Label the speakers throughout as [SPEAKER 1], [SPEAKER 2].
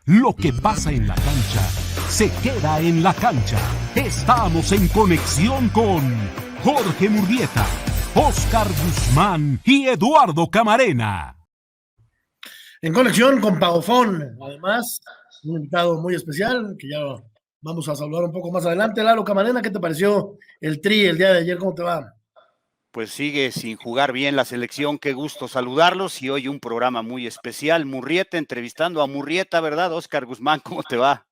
[SPEAKER 1] Lo que pasa en la cancha se queda en la cancha. Estamos en conexión con Jorge Murrieta, Óscar Guzmán y Eduardo Camarena.
[SPEAKER 2] En conexión con Pagofón, además, un invitado muy especial que ya vamos a saludar un poco más adelante. Lalo Camarena, ¿qué te pareció el Tri el día de ayer? ¿Cómo te va?
[SPEAKER 3] Pues sigue sin jugar bien la selección, qué gusto saludarlos y hoy un programa muy especial, Murrieta entrevistando a Murrieta, ¿verdad? Óscar Guzmán, ¿cómo te va?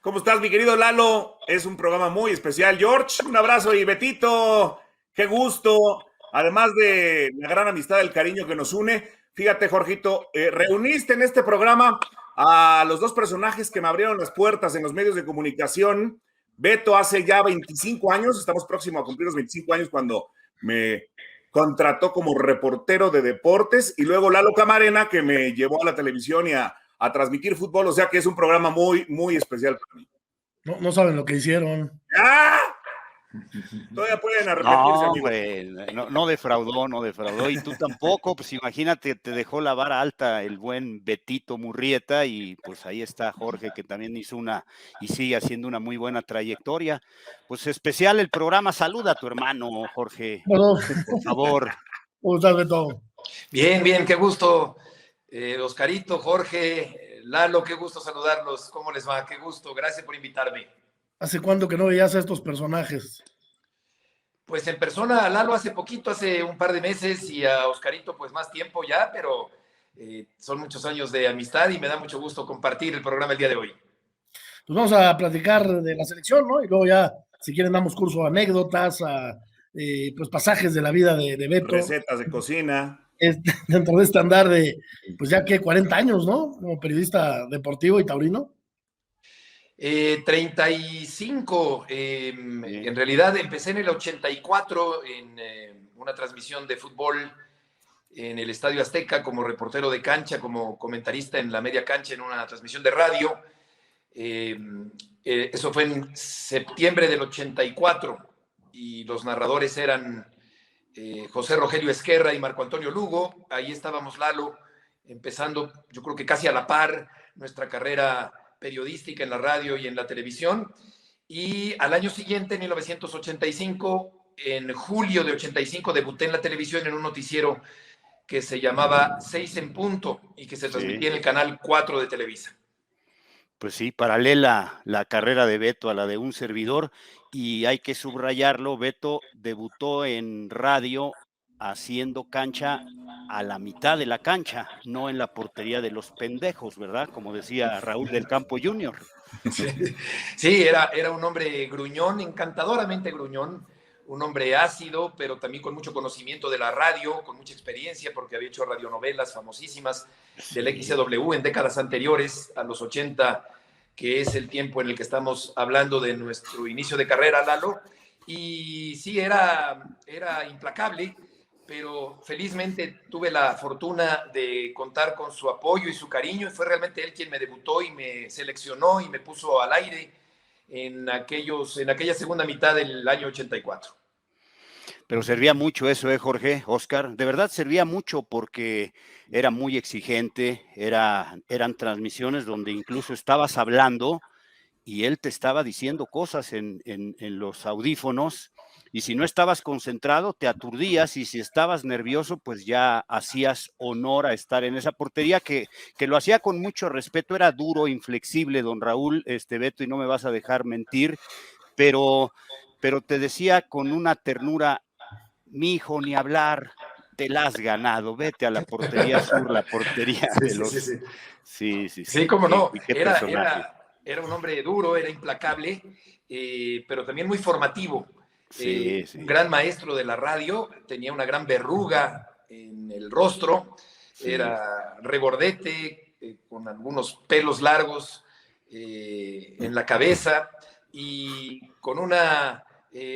[SPEAKER 4] ¿Cómo estás, mi querido Lalo? Es un programa muy especial. George, un abrazo y Betito, qué gusto. Además de la gran amistad, el cariño que nos une, fíjate, Jorgito, reuniste en este programa a los dos personajes que me abrieron las puertas en los medios de comunicación. Beto hace ya 25 años, estamos próximos a cumplir los 25 años cuando me contrató como reportero de deportes, y luego Lalo Camarena, que me llevó a la televisión y a transmitir fútbol, o sea que es un programa muy, muy especial para mí.
[SPEAKER 2] No saben lo que hicieron.
[SPEAKER 4] ¡Ah! Todavía pueden arrepentirse,
[SPEAKER 3] No,
[SPEAKER 4] amigos.
[SPEAKER 3] no defraudó, y tú tampoco, pues imagínate, te dejó la vara alta el buen Betito Murrieta, y pues ahí está Jorge, que también hizo y sigue haciendo una muy buena trayectoria. Pues especial el programa, saluda a tu hermano, Jorge,
[SPEAKER 2] Perdón.
[SPEAKER 3] por favor.
[SPEAKER 2] ¿Cómo estás, Beto?
[SPEAKER 5] Bien, qué gusto. Oscarito, Jorge, Lalo, qué gusto saludarlos. ¿Cómo les va? Qué gusto, gracias por invitarme.
[SPEAKER 2] ¿Hace cuánto que no veías a estos personajes?
[SPEAKER 5] Pues en persona a Lalo hace poquito, hace un par de meses, y a Oscarito pues más tiempo ya, pero son muchos años de amistad y me da mucho gusto compartir el programa el día de hoy.
[SPEAKER 2] Pues vamos a platicar de la selección, ¿no? Y luego ya, si quieren, damos curso a anécdotas, a pues pasajes de la vida de Beto.
[SPEAKER 4] Recetas de cocina.
[SPEAKER 2] Dentro de este andar de, pues ya que 40 años, ¿no? Como periodista deportivo y taurino.
[SPEAKER 5] 35, en realidad empecé en el 84 en una transmisión de fútbol en el Estadio Azteca como reportero de cancha, como comentarista en la media cancha en una transmisión de radio. Eso fue en septiembre del 84 y los narradores eran José Rogelio Ezquerra y Marco Antonio Lugo. Ahí estábamos, Lalo, empezando, yo creo que casi a la par, nuestra carrera periodística en la radio y en la televisión. Y al año siguiente, en 1985, en julio de 85, debuté en la televisión en un noticiero que se llamaba 6 en punto y que se transmitía en el canal 4 de Televisa.
[SPEAKER 3] Pues sí, paralela la carrera de Beto a la de un servidor, y hay que subrayarlo, Beto debutó en radio haciendo cancha a la mitad de la cancha, no en la portería de los pendejos, ¿verdad? Como decía Raúl del Campo Jr.
[SPEAKER 5] Sí, era un hombre gruñón, encantadoramente gruñón, un hombre ácido, pero también con mucho conocimiento de la radio, con mucha experiencia, porque había hecho radionovelas famosísimas del XCW en décadas anteriores, a los 80, que es el tiempo en el que estamos hablando de nuestro inicio de carrera, Lalo. Y sí, era implacable, pero felizmente tuve la fortuna de contar con su apoyo y su cariño, y fue realmente él quien me debutó y me seleccionó y me puso al aire en aquella segunda mitad del año 84.
[SPEAKER 3] Pero servía mucho eso, Jorge, Óscar, de verdad servía mucho porque era muy exigente, eran transmisiones donde incluso estabas hablando y él te estaba diciendo cosas en los audífonos, y si no estabas concentrado te aturdías, y si estabas nervioso pues ya hacías honor a estar en esa portería que lo hacía con mucho respeto. Era duro, inflexible, don Raúl, Beto, y no me vas a dejar mentir, pero te decía con una ternura: mi hijo, ni hablar, te la has ganado, vete a la portería sur, la portería de los... Sí,
[SPEAKER 5] cómo no, era un hombre duro, era implacable, pero también muy formativo. Un gran maestro de la radio, tenía una gran verruga en el rostro, era regordete, con algunos pelos largos en la cabeza, y con una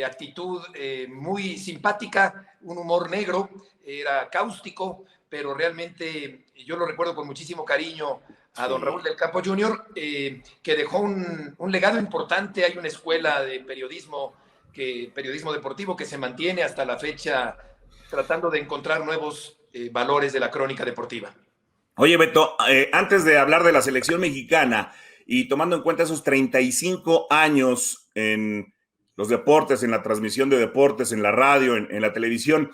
[SPEAKER 5] actitud muy simpática, un humor negro, era cáustico, pero realmente yo lo recuerdo con muchísimo cariño a don Raúl del Campo Jr., que dejó un legado importante. Hay una escuela de periodismo deportivo que se mantiene hasta la fecha, tratando de encontrar nuevos valores de la crónica deportiva.
[SPEAKER 4] Oye, Beto, antes de hablar de la selección mexicana y tomando en cuenta esos 35 años en los deportes, en la transmisión de deportes, en la radio, en la televisión,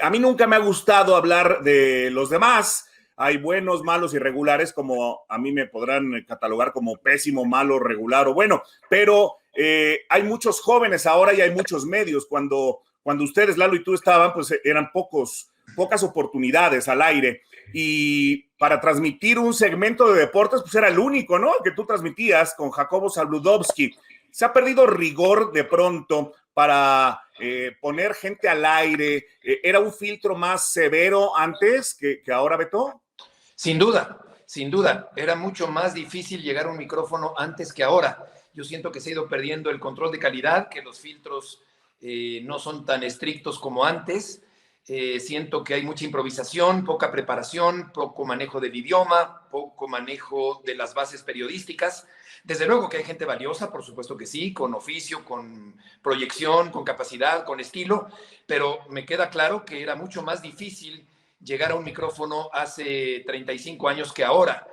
[SPEAKER 4] a mí nunca me ha gustado hablar de los demás. Hay buenos, malos y regulares, como a mí me podrán catalogar como pésimo, malo, regular o bueno, pero hay muchos jóvenes ahora y hay muchos medios. Cuando ustedes, Lalo y tú estaban, pues eran pocas oportunidades al aire. Y para transmitir un segmento de deportes, pues era el único, ¿no? Que tú transmitías con Jacobo Zabludovsky. Se ha perdido rigor de pronto para poner gente al aire. ¿Era un filtro más severo antes que ahora, Beto?
[SPEAKER 5] Sin duda, sin duda. Era mucho más difícil llegar a un micrófono antes que ahora. Yo siento que se ha ido perdiendo el control de calidad, que los filtros no son tan estrictos como antes. Siento que hay mucha improvisación, poca preparación, poco manejo del idioma, poco manejo de las bases periodísticas. Desde luego que hay gente valiosa, por supuesto que sí, con oficio, con proyección, con capacidad, con estilo, pero me queda claro que era mucho más difícil llegar a un micrófono hace 35 años que ahora.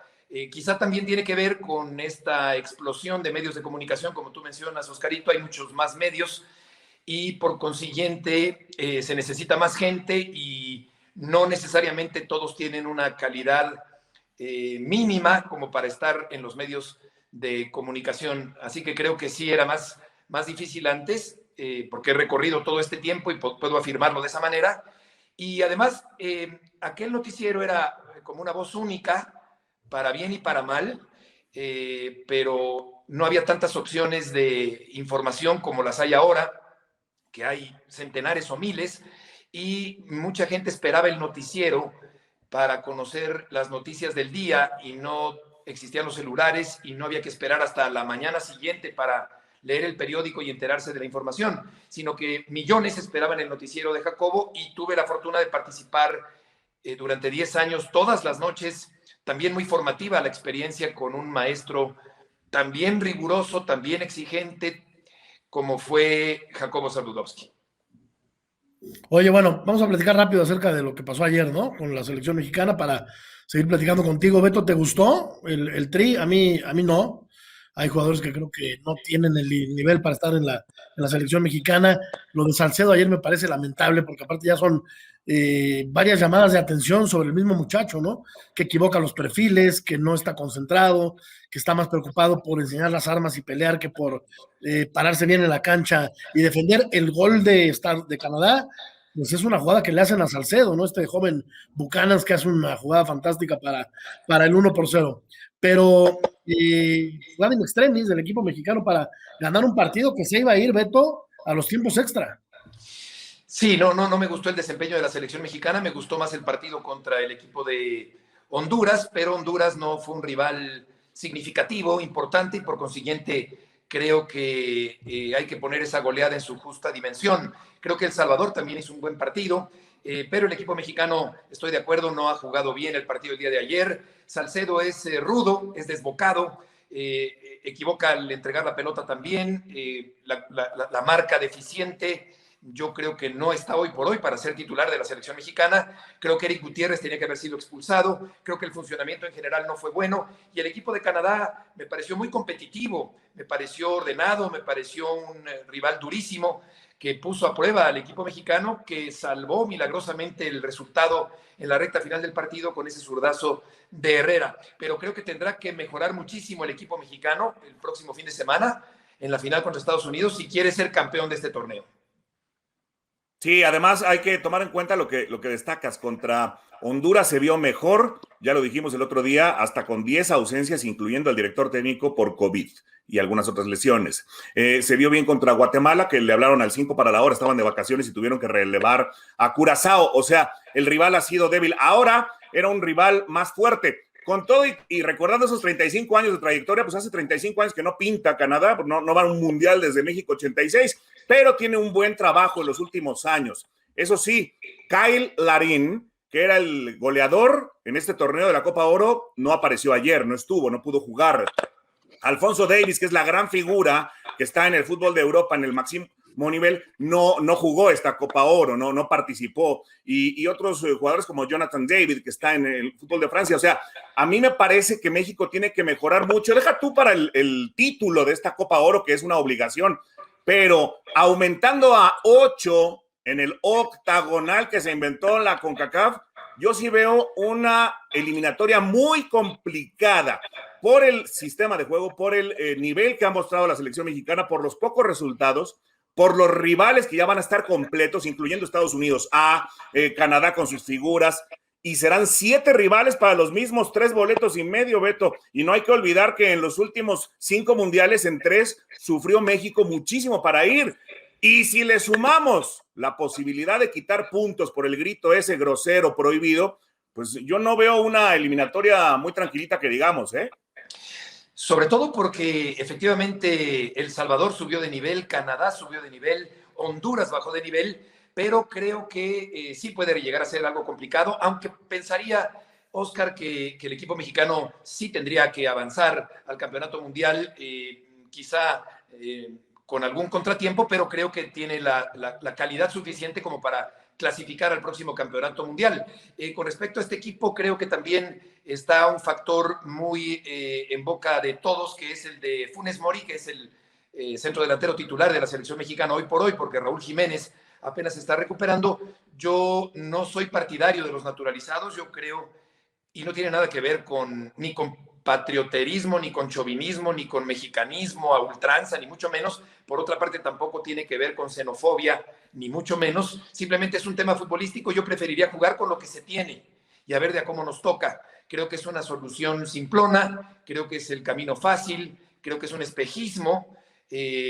[SPEAKER 5] Quizá también tiene que ver con esta explosión de medios de comunicación, como tú mencionas, Oscarito, hay muchos más medios, y por consiguiente se necesita más gente y no necesariamente todos tienen una calidad mínima como para estar en los medios de comunicación. Así que creo que sí era más difícil antes, porque he recorrido todo este tiempo y puedo afirmarlo de esa manera. Y además, aquel noticiero era como una voz única, para bien y para mal, pero no había tantas opciones de información como las hay ahora, que hay centenares o miles, y mucha gente esperaba el noticiero para conocer las noticias del día y no existían los celulares y no había que esperar hasta la mañana siguiente para leer el periódico y enterarse de la información, sino que millones esperaban el noticiero de Jacobo y tuve la fortuna de participar durante 10 años, todas las noches, también muy formativa la experiencia con un maestro también riguroso, también exigente, como fue Jacobo Zabludovsky.
[SPEAKER 2] Oye, bueno, vamos a platicar rápido acerca de lo que pasó ayer, ¿no? Con la selección mexicana para seguir platicando contigo. Beto, ¿te gustó el tri? A mí no. Hay jugadores que creo que no tienen el nivel para estar en la selección mexicana. Lo de Salcedo ayer me parece lamentable porque aparte ya son varias llamadas de atención sobre el mismo muchacho, ¿no? Que equivoca los perfiles, que no está concentrado, que está más preocupado por enseñar las armas y pelear que por pararse bien en la cancha y defender el gol de Canadá. Pues es una jugada que le hacen a Salcedo, ¿no? Este joven Buchanan que hace una jugada fantástica para el 1-0. Pero jugada in extremis del equipo mexicano para ganar un partido que se iba a ir, Beto, a los tiempos extra.
[SPEAKER 5] Sí, no me gustó el desempeño de la selección mexicana, me gustó más el partido contra el equipo de Honduras, pero Honduras no fue un rival significativo, importante, y por consiguiente creo que hay que poner esa goleada en su justa dimensión. Creo que El Salvador también hizo un buen partido, pero el equipo mexicano, estoy de acuerdo, no ha jugado bien el partido el día de ayer. Salcedo es rudo, es desbocado, equivoca al entregar la pelota también, la marca deficiente. Yo creo que no está hoy por hoy para ser titular de la selección mexicana. Creo que Eric Gutiérrez tenía que haber sido expulsado. Creo que el funcionamiento en general no fue bueno. Y el equipo de Canadá me pareció muy competitivo, me pareció ordenado, me pareció un rival durísimo que puso a prueba al equipo mexicano, que salvó milagrosamente el resultado en la recta final del partido con ese zurdazo de Herrera. Pero creo que tendrá que mejorar muchísimo el equipo mexicano el próximo fin de semana en la final contra Estados Unidos si quiere ser campeón de este torneo.
[SPEAKER 4] Sí, además hay que tomar en cuenta lo que destacas. Contra Honduras se vio mejor, ya lo dijimos el otro día, hasta con 10 ausencias, incluyendo al director técnico por COVID y algunas otras lesiones. Se vio bien contra Guatemala, que le hablaron al 5 para la hora, estaban de vacaciones y tuvieron que relevar a Curazao. O sea, el rival ha sido débil. Ahora era un rival más fuerte. Con todo y recordando esos 35 años de trayectoria, pues hace 35 años que no pinta Canadá, no va a un mundial desde México 86, pero tiene un buen trabajo en los últimos años. Eso sí, Kyle Larin, que era el goleador en este torneo de la Copa Oro, no apareció ayer, no pudo jugar. Alfonso Davies, que es la gran figura que está en el fútbol de Europa, en el Maxim mismo nivel, no jugó esta Copa Oro, no participó. Y otros jugadores como Jonathan David, que está en el fútbol de Francia. O sea, a mí me parece que México tiene que mejorar mucho. Deja tú para el título de esta Copa Oro, que es una obligación, pero aumentando a 8 en el octagonal que se inventó la CONCACAF, yo sí veo una eliminatoria muy complicada por el sistema de juego, por el nivel que ha mostrado la selección mexicana, por los pocos resultados, por los rivales que ya van a estar completos, incluyendo Estados Unidos, Canadá con sus figuras, y serán 7 rivales para los mismos 3 boletos y medio, Beto. Y no hay que olvidar que en los últimos 5 mundiales, en 3, sufrió México muchísimo para ir. Y si le sumamos la posibilidad de quitar puntos por el grito ese grosero prohibido, pues yo no veo una eliminatoria muy tranquilita que digamos, ¿eh?
[SPEAKER 5] Sobre todo porque efectivamente El Salvador subió de nivel, Canadá subió de nivel, Honduras bajó de nivel, pero creo que sí puede llegar a ser algo complicado, aunque pensaría, Oscar, que el equipo mexicano sí tendría que avanzar al campeonato mundial, quizá con algún contratiempo, pero creo que tiene la calidad suficiente como para clasificar al próximo campeonato mundial. Con respecto a este equipo, creo que también está un factor muy en boca de todos, que es el de Funes Mori, que es el centro delantero titular de la selección mexicana hoy por hoy, porque Raúl Jiménez apenas se está recuperando. Yo no soy partidario de los naturalizados, yo creo, y no tiene nada que ver ni con patrioterismo, ni con chauvinismo, ni con mexicanismo a ultranza, ni mucho menos. Por otra parte, tampoco tiene que ver con xenofobia, ni mucho menos. Simplemente es un tema futbolístico. Yo preferiría jugar con lo que se tiene y a ver de a cómo nos toca. Creo que es una solución simplona, creo que es el camino fácil, creo que es un espejismo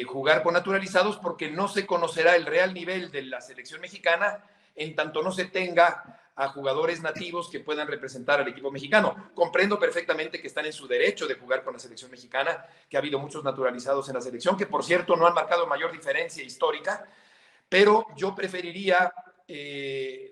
[SPEAKER 5] jugar con naturalizados, porque no se conocerá el real nivel de la selección mexicana en tanto no se tenga a jugadores nativos que puedan representar al equipo mexicano. Comprendo perfectamente que están en su derecho de jugar con la selección mexicana, que ha habido muchos naturalizados en la selección, que por cierto no han marcado mayor diferencia histórica, pero yo preferiría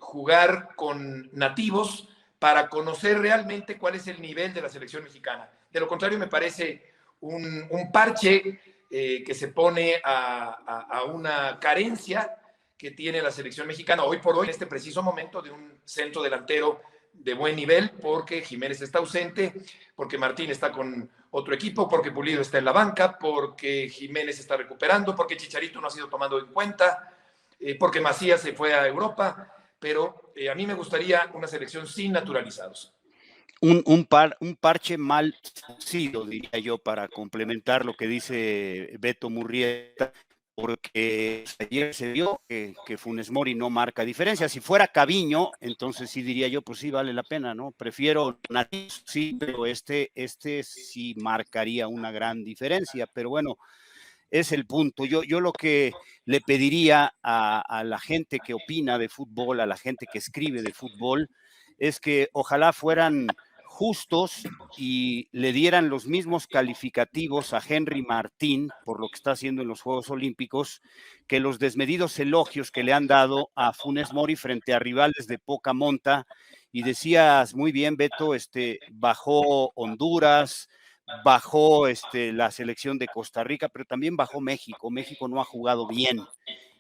[SPEAKER 5] jugar con nativos para conocer realmente cuál es el nivel de la selección mexicana. De lo contrario, me parece un parche que se pone a una carencia que tiene la selección mexicana hoy por hoy, en este preciso momento, de un centro delantero de buen nivel, porque Jiménez está ausente, porque Martín está con otro equipo, porque Pulido está en la banca, porque Jiménez está recuperando, porque Chicharito no ha sido tomado en cuenta, porque Macías se fue a Europa, pero a mí me gustaría una selección sin naturalizados.
[SPEAKER 3] Un parche mal sido, diría yo, para complementar lo que dice Beto Murrieta, porque ayer se vio que Funes Mori no marca diferencia. Si fuera Caviño, entonces sí diría yo, pues sí vale la pena, ¿no? Prefiero nativos, sí, pero este sí marcaría una gran diferencia, pero bueno, es el punto. Yo lo que le pediría a la gente que opina de fútbol, a la gente que escribe de fútbol, es que ojalá fueran justos y le dieran los mismos calificativos a Henry Martín por lo que está haciendo en los Juegos Olímpicos que los desmedidos elogios que le han dado a Funes Mori frente a rivales de poca monta. Y decías muy bien, Beto, bajó Honduras, bajó la selección de Costa Rica, pero también bajó México. México no ha jugado bien.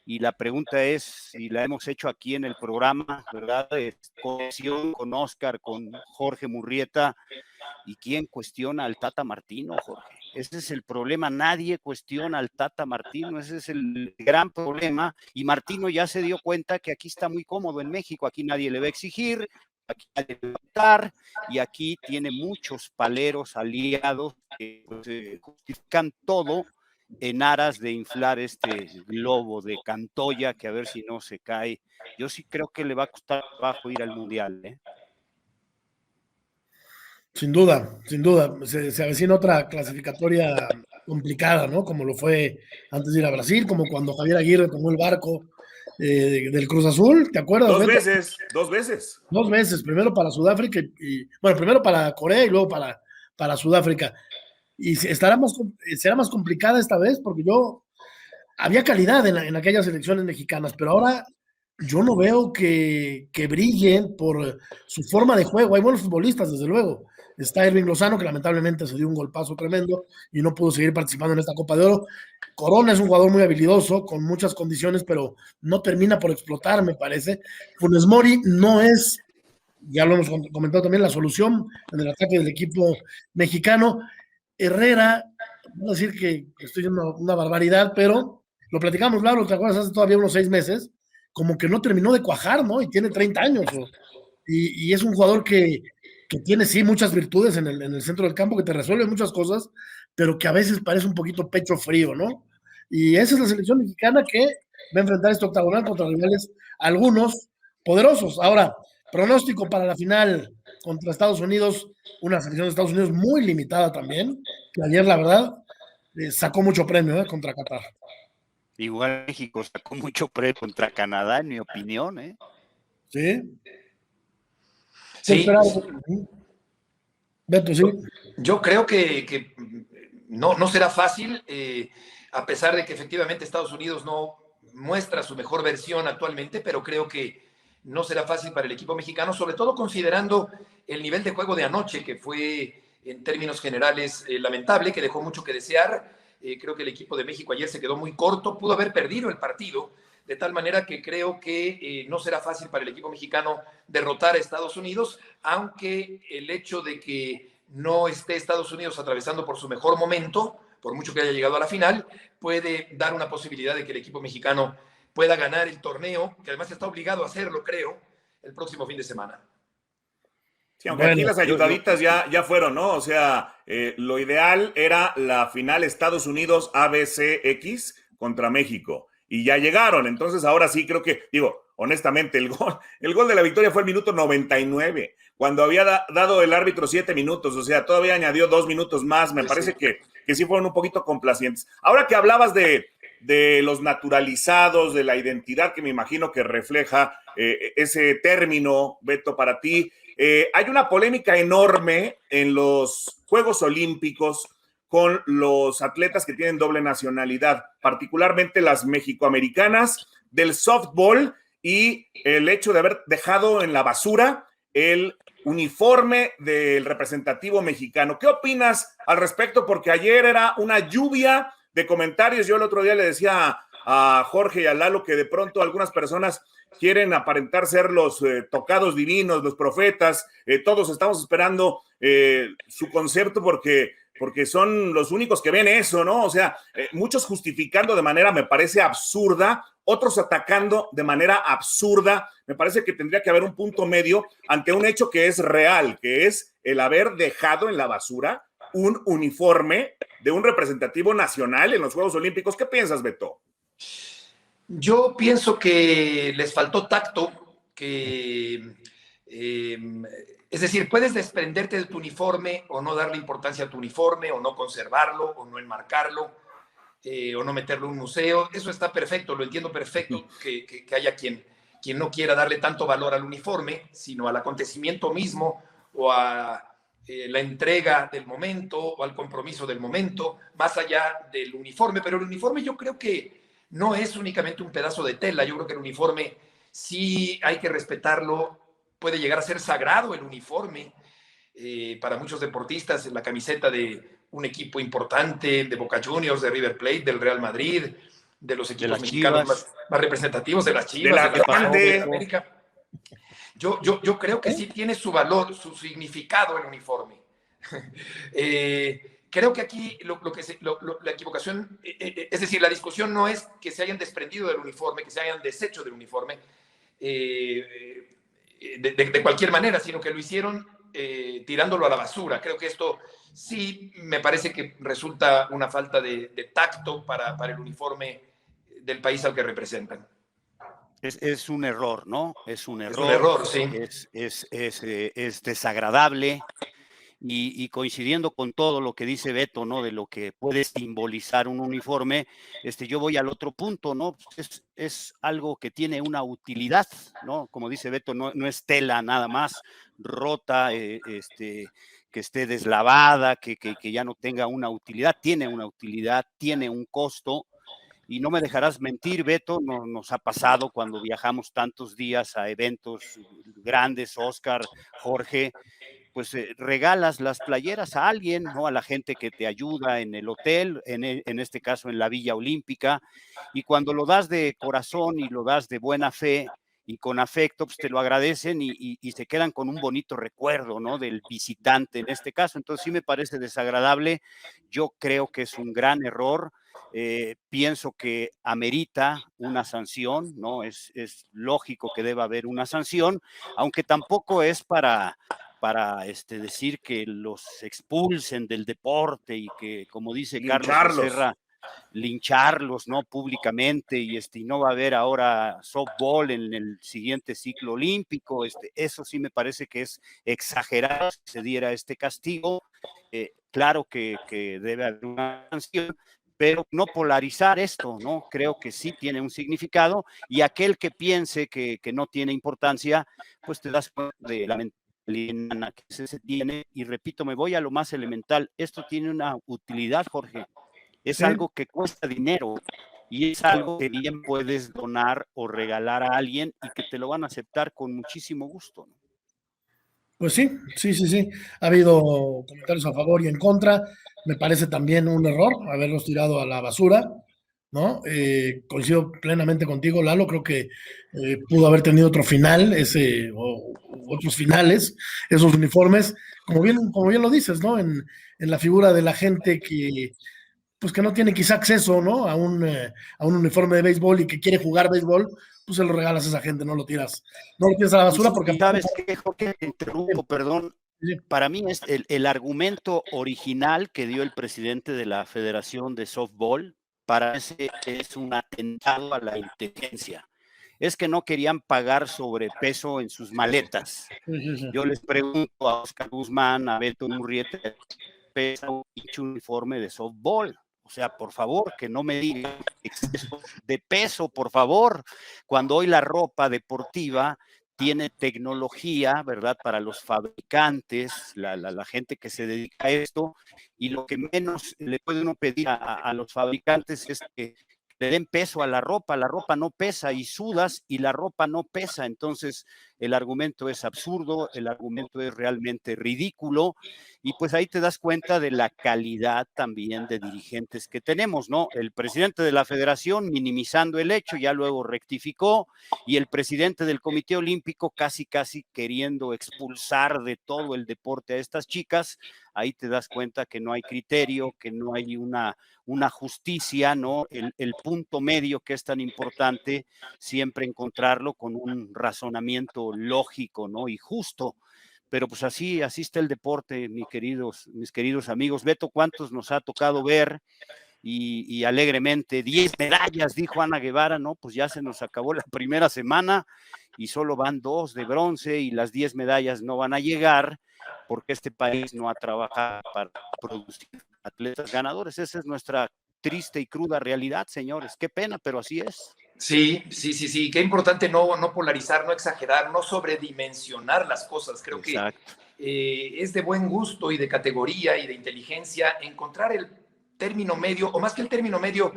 [SPEAKER 3] Y la pregunta es, y la hemos hecho aquí en el programa, ¿verdad? Con Oscar, con Jorge Murrieta, ¿y quién cuestiona al Tata Martino, Jorge? Ese es el problema, nadie cuestiona al Tata Martino, ese es el gran problema, y Martino ya se dio cuenta que aquí está muy cómodo en México, aquí nadie le va a exigir, aquí nadie le va a dar, y aquí tiene muchos paleros aliados que justifican todo en aras de inflar este globo de Cantoya, que a ver si no se cae. Yo sí creo que le va a costar trabajo ir al Mundial, ¿eh?
[SPEAKER 2] Sin duda, sin duda. Se avecina otra clasificatoria complicada, ¿no? Como lo fue antes de ir a Brasil, como cuando Javier Aguirre tomó el barco del Cruz Azul, ¿te acuerdas?
[SPEAKER 4] Dos veces.
[SPEAKER 2] Dos veces, primero para Sudáfrica bueno, primero para Corea y luego para Sudáfrica. Y será más complicada esta vez, porque había calidad en aquellas selecciones mexicanas, pero ahora yo no veo que brillen por su forma de juego. Hay buenos futbolistas, desde luego, Está Irving Lozano, que lamentablemente se dio un golpazo tremendo y no pudo seguir participando en esta Copa de Oro. Corona es un jugador muy habilidoso, con muchas condiciones, pero no termina por explotar, me parece. Funes Mori no es, ya lo hemos comentado también, la solución en el ataque del equipo mexicano. Herrera, voy a decir que estoy diciendo una barbaridad, pero lo platicamos, Lalo, ¿te acuerdas? Hace todavía unos 6 meses, como que no terminó de cuajar, ¿no? Y tiene 30 años, y es un jugador que tiene sí muchas virtudes en el centro del campo, que te resuelve muchas cosas, pero que a veces parece un poquito pecho frío, ¿no? Y esa es la selección mexicana que va a enfrentar este octagonal contra rivales, algunos poderosos. Ahora, pronóstico para la final contra Estados Unidos, una selección de Estados Unidos muy limitada también, que ayer, la verdad, sacó mucho premio contra Qatar.
[SPEAKER 3] Igual México sacó mucho premio contra Canadá, en mi opinión, ¿eh?
[SPEAKER 2] Sí.
[SPEAKER 5] Sí.
[SPEAKER 2] Beto, sí.
[SPEAKER 5] Yo creo que no será fácil, a pesar de que efectivamente Estados Unidos no muestra su mejor versión actualmente, pero creo que no será fácil para el equipo mexicano, sobre todo considerando el nivel de juego de anoche, que fue en términos generales lamentable, que dejó mucho que desear. Creo que el equipo de México ayer se quedó muy corto, pudo haber perdido el partido, de tal manera que creo que no será fácil para el equipo mexicano derrotar a Estados Unidos, aunque el hecho de que no esté Estados Unidos atravesando por su mejor momento, por mucho que haya llegado a la final, puede dar una posibilidad de que el equipo mexicano pueda ganar el torneo, que además está obligado a hacerlo, creo, el próximo fin de semana.
[SPEAKER 4] Sí, aunque aquí las ayudaditas ya fueron, ¿no? O sea, lo ideal era la final Estados Unidos ABCX contra México. Y ya llegaron. Entonces, ahora sí creo que, digo, honestamente, el gol de la victoria fue el minuto 99, cuando había dado el árbitro 7 minutos. O sea, todavía añadió 2 minutos más. Me parece que sí fueron un poquito complacientes. Ahora que hablabas de los naturalizados, de la identidad que me imagino que refleja ese término, Beto, para ti, hay una polémica enorme en los Juegos Olímpicos con los atletas que tienen doble nacionalidad, particularmente las mexicoamericanas del softball, y el hecho de haber dejado en la basura el uniforme del representativo mexicano. ¿Qué opinas al respecto? Porque ayer era una lluvia de comentarios. Yo el otro día le decía a Jorge y a Lalo que de pronto algunas personas quieren aparentar ser los tocados divinos, los profetas. Todos estamos esperando su concepto porque son los únicos que ven eso, ¿no? O sea, muchos justificando de manera, me parece, absurda, otros atacando de manera absurda. Me parece que tendría que haber un punto medio ante un hecho que es real, que es el haber dejado en la basura un uniforme de un representativo nacional en los Juegos Olímpicos. ¿Qué piensas, Beto?
[SPEAKER 5] Yo pienso que les faltó tacto, que es decir, puedes desprenderte de tu uniforme o no darle importancia a tu uniforme, o no conservarlo, o no enmarcarlo, o no meterlo en un museo. Eso está perfecto, lo entiendo perfecto, que haya quien no quiera darle tanto valor al uniforme, sino al acontecimiento mismo, o a la entrega del momento, o al compromiso del momento, más allá del uniforme. Pero el uniforme yo creo que no es únicamente un pedazo de tela. Yo creo que el uniforme sí hay que respetarlo. Puede llegar a ser sagrado el uniforme. Para muchos deportistas, la camiseta de un equipo importante, de Boca Juniors, de River Plate, del Real Madrid, de los equipos mexicanos más representativos, de las Chivas, de América. Yo creo que sí tiene su valor, su significado el uniforme. Creo que aquí la equivocación, es decir, la discusión no es que se hayan desprendido del uniforme, que se hayan deshecho del uniforme de cualquier manera, sino que lo hicieron tirándolo a la basura. Creo que esto sí me parece que resulta una falta de tacto para el uniforme del país al que representan.
[SPEAKER 3] Es un error, ¿no? Es un error.
[SPEAKER 5] Es un error, sí.
[SPEAKER 3] Es desagradable. Y coincidiendo con todo lo que dice Beto, ¿no? De lo que puede simbolizar un uniforme, yo voy al otro punto, ¿no? Es algo que tiene una utilidad, ¿no? Como dice Beto, no es tela nada más, rota, que esté deslavada, que ya no tenga una utilidad, tiene una utilidad, tiene un costo. Y no me dejarás mentir, Beto, nos ha pasado cuando viajamos tantos días a eventos grandes, Oscar, Jorge, pues regalas las playeras a alguien, ¿no? A la gente que te ayuda en el hotel, en este caso en la Villa Olímpica, y cuando lo das de corazón y lo das de buena fe y con afecto, pues te lo agradecen y se quedan con un bonito recuerdo, ¿no? Del visitante en este caso. Entonces sí me parece desagradable. Yo creo que es un gran error. Pienso que amerita una sanción, ¿no? Es lógico que deba haber una sanción, aunque tampoco es para decir que los expulsen del deporte y que, como dice Carlos Becerra, lincharlos, ¿no? Públicamente, y no va a haber ahora softball en el siguiente ciclo olímpico. Eso sí me parece que es exagerado si se diera este castigo. Claro que debe haber una sanción, pero no polarizar esto, ¿no? Creo que sí tiene un significado, y aquel que piense que no tiene importancia, pues te das cuenta de la mentalidad que se tiene. Y repito, me voy a lo más elemental. Esto tiene una utilidad, Jorge. Es algo que cuesta dinero y es algo que bien puedes donar o regalar a alguien y que te lo van a aceptar con muchísimo gusto, ¿no?
[SPEAKER 2] Pues sí. Ha habido comentarios a favor y en contra. Me parece también un error haberlos tirado a la basura, ¿no? Coincido plenamente contigo, Lalo. Creo que pudo haber tenido otro final, o otros finales, esos uniformes, como bien lo dices, ¿no? En la figura de la gente pues que no tiene quizá acceso, ¿no? A un uniforme de béisbol y que quiere jugar béisbol, pues se lo regalas a esa gente, no lo tiras a la basura porque...
[SPEAKER 3] ¿Sabes qué, Jorge? Te interrumpo, perdón.
[SPEAKER 2] Sí.
[SPEAKER 3] Para mí es el argumento original que dio el presidente de la Federación de Softball, para ese es un atentado a la inteligencia. Es que no querían pagar sobrepeso en sus maletas.
[SPEAKER 2] Sí.
[SPEAKER 3] Yo les pregunto a Oscar Guzmán, a Beto Murrieta, pesa un uniforme de softball. O sea, por favor, que no me digan exceso de peso, por favor, cuando hoy la ropa deportiva tiene tecnología, ¿verdad? Para los fabricantes, la gente que se dedica a esto, y lo que menos le puede uno pedir a los fabricantes es que le den peso a la ropa no pesa, y sudas y la ropa no pesa. Entonces el argumento es absurdo, el argumento es realmente ridículo, y pues ahí te das cuenta de la calidad también de dirigentes que tenemos, ¿no? El presidente de la federación minimizando el hecho, ya luego rectificó, y el presidente del Comité Olímpico casi queriendo expulsar de todo el deporte a estas chicas. Ahí te das cuenta que no hay criterio, que no hay una justicia, ¿no? El punto medio, que es tan importante, siempre encontrarlo con un razonamiento lógico, ¿no? Y justo. Pero pues así está el deporte, mis queridos amigos. Beto, ¿cuántos nos ha tocado ver? Y alegremente, 10 medallas, dijo Ana Guevara, ¿no? Pues ya se nos acabó la primera semana y solo van 2 de bronce, y las 10 medallas no van a llegar porque este país no ha trabajado para producir atletas ganadores. Esa es nuestra triste y cruda realidad, señores. Qué pena, pero así es.
[SPEAKER 5] Sí. Qué importante no polarizar, no exagerar, no sobredimensionar las cosas. Creo
[SPEAKER 3] Exacto.
[SPEAKER 5] que es de buen gusto y de categoría y de inteligencia encontrar el término medio, o más que el término medio,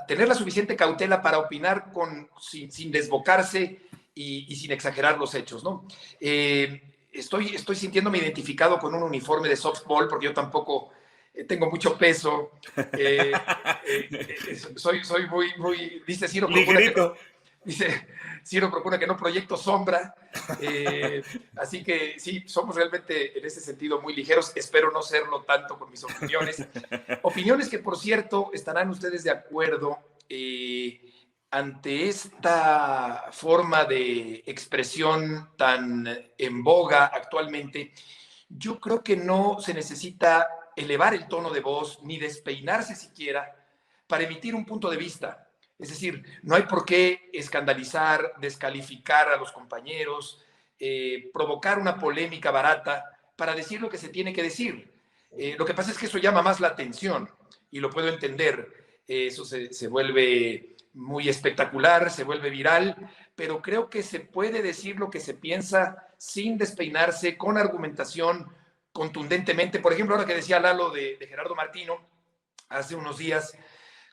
[SPEAKER 5] tener la suficiente cautela para opinar sin desbocarse y sin exagerar los hechos, ¿no? Estoy sintiéndome identificado con un uniforme de softball, porque yo tampoco tengo mucho peso. Soy muy, dice Ciro Procuna, Ciro Procuna que no proyecto sombra. Así que sí, somos realmente en ese sentido muy ligeros. Espero no serlo tanto con mis opiniones. Opiniones que, por cierto, estarán ustedes de acuerdo ante esta forma de expresión tan en boga actualmente. Yo creo que no se necesita elevar el tono de voz ni despeinarse siquiera para emitir un punto de vista. Es decir, no hay por qué escandalizar, descalificar a los compañeros, provocar una polémica barata para decir lo que se tiene que decir. Lo que pasa es que eso llama más la atención y lo puedo entender. Eso se vuelve muy espectacular, se vuelve viral, pero creo que se puede decir lo que se piensa sin despeinarse, con argumentación, contundentemente. Por ejemplo, ahora que decía Lalo de Gerardo Martino, hace unos días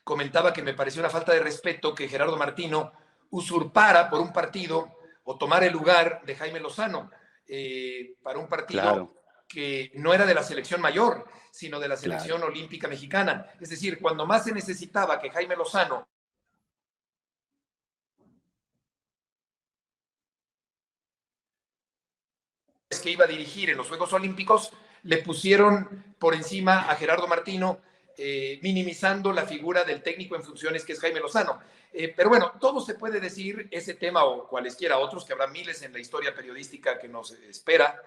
[SPEAKER 5] comentaba que me pareció una falta de respeto que Gerardo Martino usurpara por un partido o tomara el lugar de Jaime Lozano. para un partido
[SPEAKER 3] Claro.
[SPEAKER 5] que no era de la selección mayor, sino de la selección olímpica mexicana. Es decir, cuando más se necesitaba que Jaime Lozano que iba a dirigir en los Juegos Olímpicos, le pusieron por encima a Gerardo Martino, minimizando la figura del técnico en funciones que es Jaime Lozano. Pero bueno, todo se puede decir, ese tema o cualesquiera otros, que habrá miles en la historia periodística que nos espera,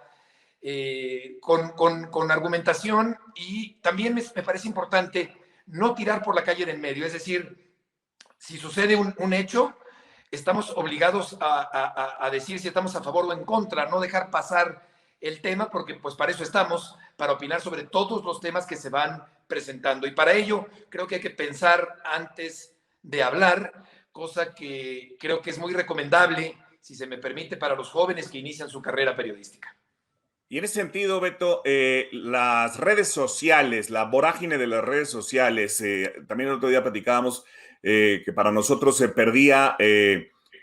[SPEAKER 5] con argumentación, y también me parece importante no tirar por la calle de en medio. Es decir, si sucede un hecho, estamos obligados a decir si estamos a favor o en contra, no dejar pasar el tema, porque pues para eso estamos, para opinar sobre todos los temas que se van presentando. Y para ello creo que hay que pensar antes de hablar, cosa que creo que es muy recomendable, si se me permite, para los jóvenes que inician su carrera periodística.
[SPEAKER 4] Y en ese sentido, Beto, las redes sociales, la vorágine de las redes sociales, también el otro día platicábamos que para nosotros se perdía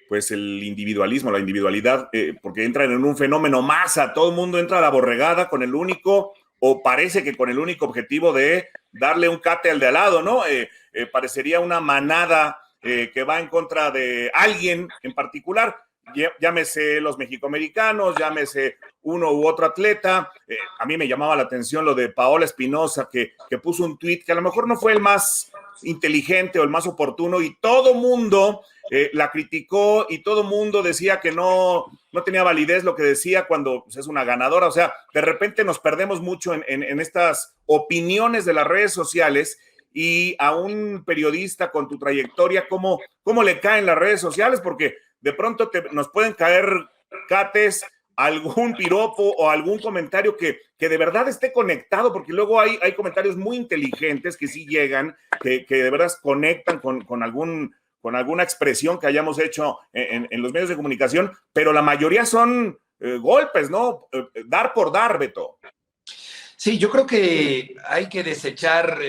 [SPEAKER 4] pues el individualismo, la individualidad, porque entran en un fenómeno masa, todo el mundo entra a la borregada con el único, o parece que con el único objetivo de darle un cate al de al lado, ¿no? Parecería una manada que va en contra de alguien en particular, llámese los mexicoamericanos, llámese uno u otro atleta. A mí me llamaba la atención lo de Paola Espinosa, que puso un tuit que a lo mejor no fue el más inteligente o el más oportuno, y todo mundo la criticó y todo mundo decía que no tenía validez lo que decía cuando pues, es una ganadora. O sea, de repente nos perdemos mucho en estas opiniones de las redes sociales, y a un periodista con tu trayectoria, ¿cómo le caen las redes sociales? Porque de pronto nos pueden caer cates, algún piropo o algún comentario que de verdad esté conectado, porque luego hay comentarios muy inteligentes que sí llegan, que de verdad conectan con alguna expresión que hayamos hecho en los medios de comunicación, pero la mayoría son golpes, ¿no? Dar por dar, Beto.
[SPEAKER 5] Sí, yo creo que hay que desechar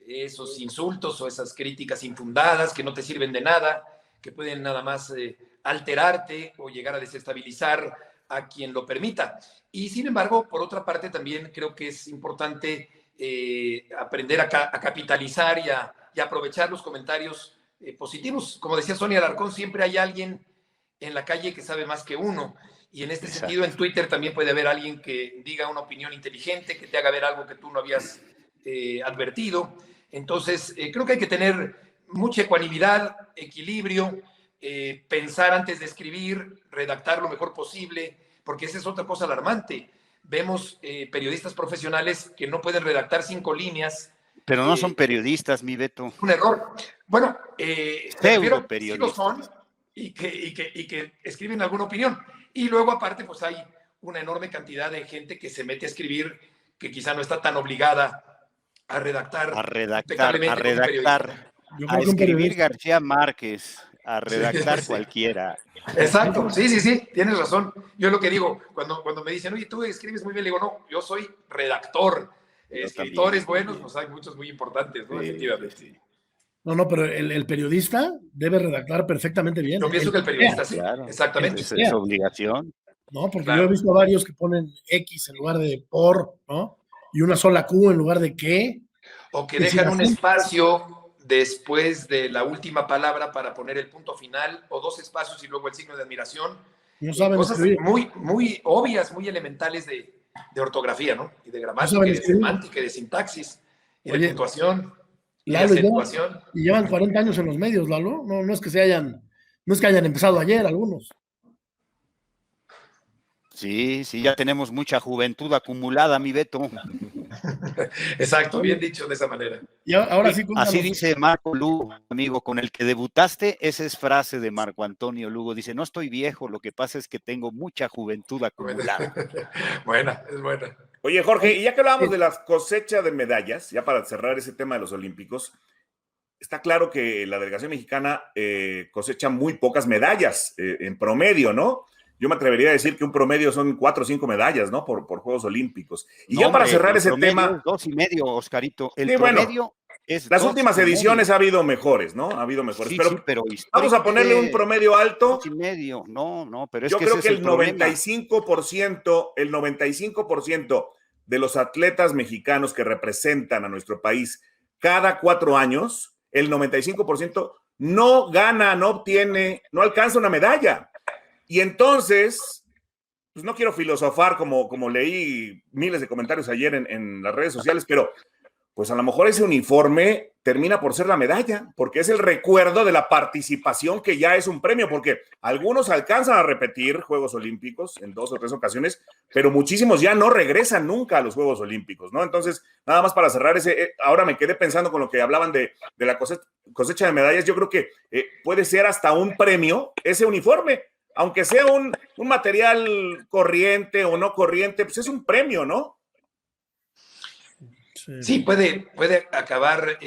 [SPEAKER 5] esos insultos o esas críticas infundadas que no te sirven de nada, que pueden nada más alterarte o llegar a desestabilizar a quien lo permita. Y sin embargo, por otra parte, también creo que es importante aprender a capitalizar y a aprovechar los comentarios positivos. Como decía Sonia Alarcón, siempre hay alguien en la calle que sabe más que uno. Y en este sentido, en Twitter también puede haber alguien que diga una opinión inteligente, que te haga ver algo que tú no habías advertido. Entonces, creo que hay que tener mucha ecuanimidad, equilibrio, pensar antes de escribir, redactar lo mejor posible, porque esa es otra cosa alarmante. Vemos periodistas profesionales que no pueden redactar 5 líneas.
[SPEAKER 3] Pero no son periodistas, mi Beto.
[SPEAKER 5] Un error. Bueno,
[SPEAKER 3] pseudo periodistas.
[SPEAKER 5] Sí lo son, y que escriben alguna opinión. Y luego, aparte, pues hay una enorme cantidad de gente que se mete a escribir, que quizá no está tan obligada a redactar.
[SPEAKER 3] A escribir García Márquez, a redactar cualquiera.
[SPEAKER 5] Exacto, sí, tienes razón. Yo lo que digo, cuando me dicen, oye, tú escribes muy bien, le digo, no, yo soy redactor. Escritores buenos, pues hay muchos muy importantes, ¿no? Efectivamente. Sí.
[SPEAKER 2] No, pero el periodista debe redactar perfectamente bien.
[SPEAKER 5] Yo pienso que el periodista, sí, claro, exactamente.
[SPEAKER 3] Es obligación.
[SPEAKER 2] No, porque claro, yo he visto a varios que ponen X en lugar de por, ¿no? Y una sola Q en lugar de qué.
[SPEAKER 5] O que dejan un espacio después de la última palabra para poner el punto final, o 2 espacios y luego el signo de admiración.
[SPEAKER 2] No saben
[SPEAKER 5] cosas
[SPEAKER 2] escribir.
[SPEAKER 5] muy obvias, muy elementales de ortografía, ¿no? Y de gramática, y de semántica, y de sintaxis, y de puntuación, y
[SPEAKER 2] Lalo,
[SPEAKER 5] de acentuación.
[SPEAKER 2] Y llevan 40 años en los medios, Lalo. No es que hayan empezado ayer algunos.
[SPEAKER 3] Sí, ya tenemos mucha juventud acumulada, mi Beto.
[SPEAKER 5] Exacto, bien dicho de esa manera.
[SPEAKER 2] Y ahora sí,
[SPEAKER 3] así dice Marco Lugo, amigo, con el que debutaste. Esa es frase de Marco Antonio Lugo. Dice, no estoy viejo, lo que pasa es que tengo mucha juventud acumulada.
[SPEAKER 5] Buena, es buena.
[SPEAKER 4] Oye, Jorge, y ya que hablábamos de las cosechas de medallas, ya para cerrar ese tema de los Olímpicos, está claro que la delegación mexicana cosecha muy pocas medallas en promedio, ¿no? Yo me atrevería a decir que un promedio son 4 o 5 medallas, ¿no? Por Juegos Olímpicos. Y no, ya para cerrar ese tema...
[SPEAKER 3] 2.5, Oscarito. El promedio
[SPEAKER 4] Las últimas ediciones ha habido mejores, ¿no? Ha habido mejores.
[SPEAKER 3] Sí,
[SPEAKER 4] pero,
[SPEAKER 3] sí, pero
[SPEAKER 4] vamos a ponerle un promedio alto.
[SPEAKER 3] 2.5. No, pero es
[SPEAKER 4] yo
[SPEAKER 3] que
[SPEAKER 4] creo
[SPEAKER 3] ese
[SPEAKER 4] que
[SPEAKER 3] es
[SPEAKER 4] el
[SPEAKER 3] problema.
[SPEAKER 4] 95% de los atletas mexicanos que representan a nuestro país cada 4 años, el 95% no gana, no obtiene, no alcanza una medalla. Y entonces, pues no quiero filosofar como leí miles de comentarios ayer en las redes sociales, pero pues a lo mejor ese uniforme termina por ser la medalla, porque es el recuerdo de la participación que ya es un premio, porque algunos alcanzan a repetir Juegos Olímpicos en 2 o 3 ocasiones, pero muchísimos ya no regresan nunca a los Juegos Olímpicos, ¿no? Entonces, nada más para cerrar ahora me quedé pensando con lo que hablaban de la cosecha de medallas. Yo creo que puede ser hasta un premio ese uniforme, aunque sea un material corriente o no corriente, pues es un premio, ¿no?
[SPEAKER 5] Sí, puede acabar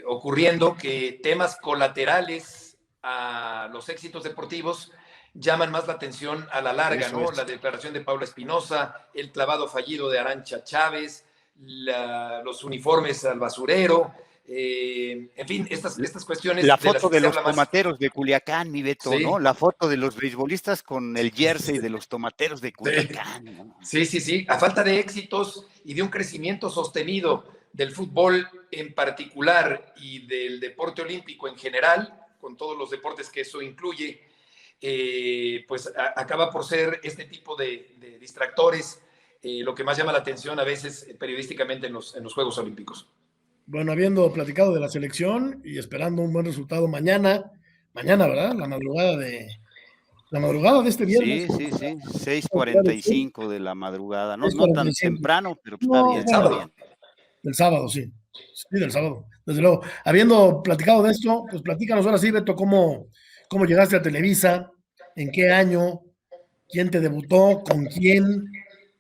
[SPEAKER 5] ocurriendo que temas colaterales a los éxitos deportivos llaman más la atención a la larga, ¿no? La declaración de Paula Espinosa, el clavado fallido de Arantxa Chávez, los uniformes al basurero, en fin, estas cuestiones.
[SPEAKER 3] La foto de los tomateros de Culiacán, mi Beto,
[SPEAKER 5] sí.
[SPEAKER 3] ¿no? La foto de los beisbolistas con el jersey de los tomateros de Culiacán.
[SPEAKER 5] Sí, sí, sí. A falta de éxitos y de un crecimiento sostenido del fútbol en particular y del deporte olímpico en general, con todos los deportes que eso incluye, pues acaba por ser este tipo de distractores lo que más llama la atención a veces periodísticamente en los Juegos Olímpicos.
[SPEAKER 2] Bueno, habiendo platicado de la selección y esperando un buen resultado mañana, ¿verdad? La madrugada de este viernes.
[SPEAKER 3] Sí, 6:45 de la madrugada. No tan temprano, pero está bien.
[SPEAKER 5] Está bien.
[SPEAKER 2] Del sábado, sí. Sí, del sábado, desde luego. Habiendo platicado de esto, pues platícanos ahora sí, Beto, cómo llegaste a Televisa, en qué año, quién te debutó, con quién,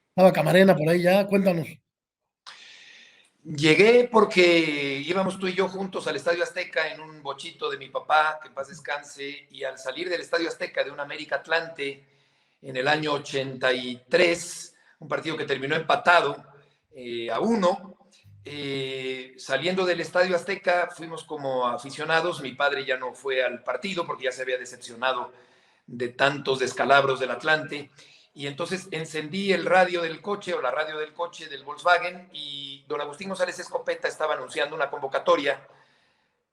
[SPEAKER 2] estaba Camarena por ahí ya, cuéntanos.
[SPEAKER 5] Llegué porque íbamos tú y yo juntos al Estadio Azteca en un bochito de mi papá, que en paz descanse, y al salir del Estadio Azteca de un América Atlante en el año 83, un partido que terminó empatado a 1, saliendo del Estadio Azteca fuimos como aficionados. Mi padre ya no fue al partido porque ya se había decepcionado de tantos descalabros del Atlante. Y entonces encendí el radio del coche o la radio del coche del Volkswagen y don Agustín González Escopeta estaba anunciando una convocatoria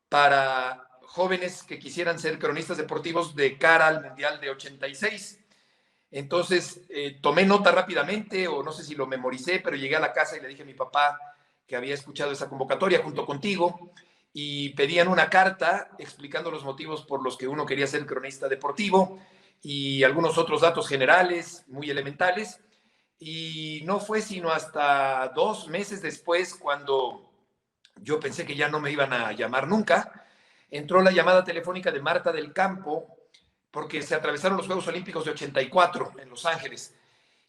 [SPEAKER 5] para jóvenes que quisieran ser cronistas deportivos de cara al Mundial de 86. Entonces tomé nota rápidamente, o no sé si lo memoricé, pero llegué a la casa y le dije a mi papá que había escuchado esa convocatoria junto contigo y pedían una carta explicando los motivos por los que uno quería ser cronista deportivo y algunos otros datos generales muy elementales, y no fue sino hasta 2 meses después, cuando yo pensé que ya no me iban a llamar nunca, entró la llamada telefónica de Marta del Campo, porque se atravesaron los Juegos Olímpicos de 84 en Los Ángeles,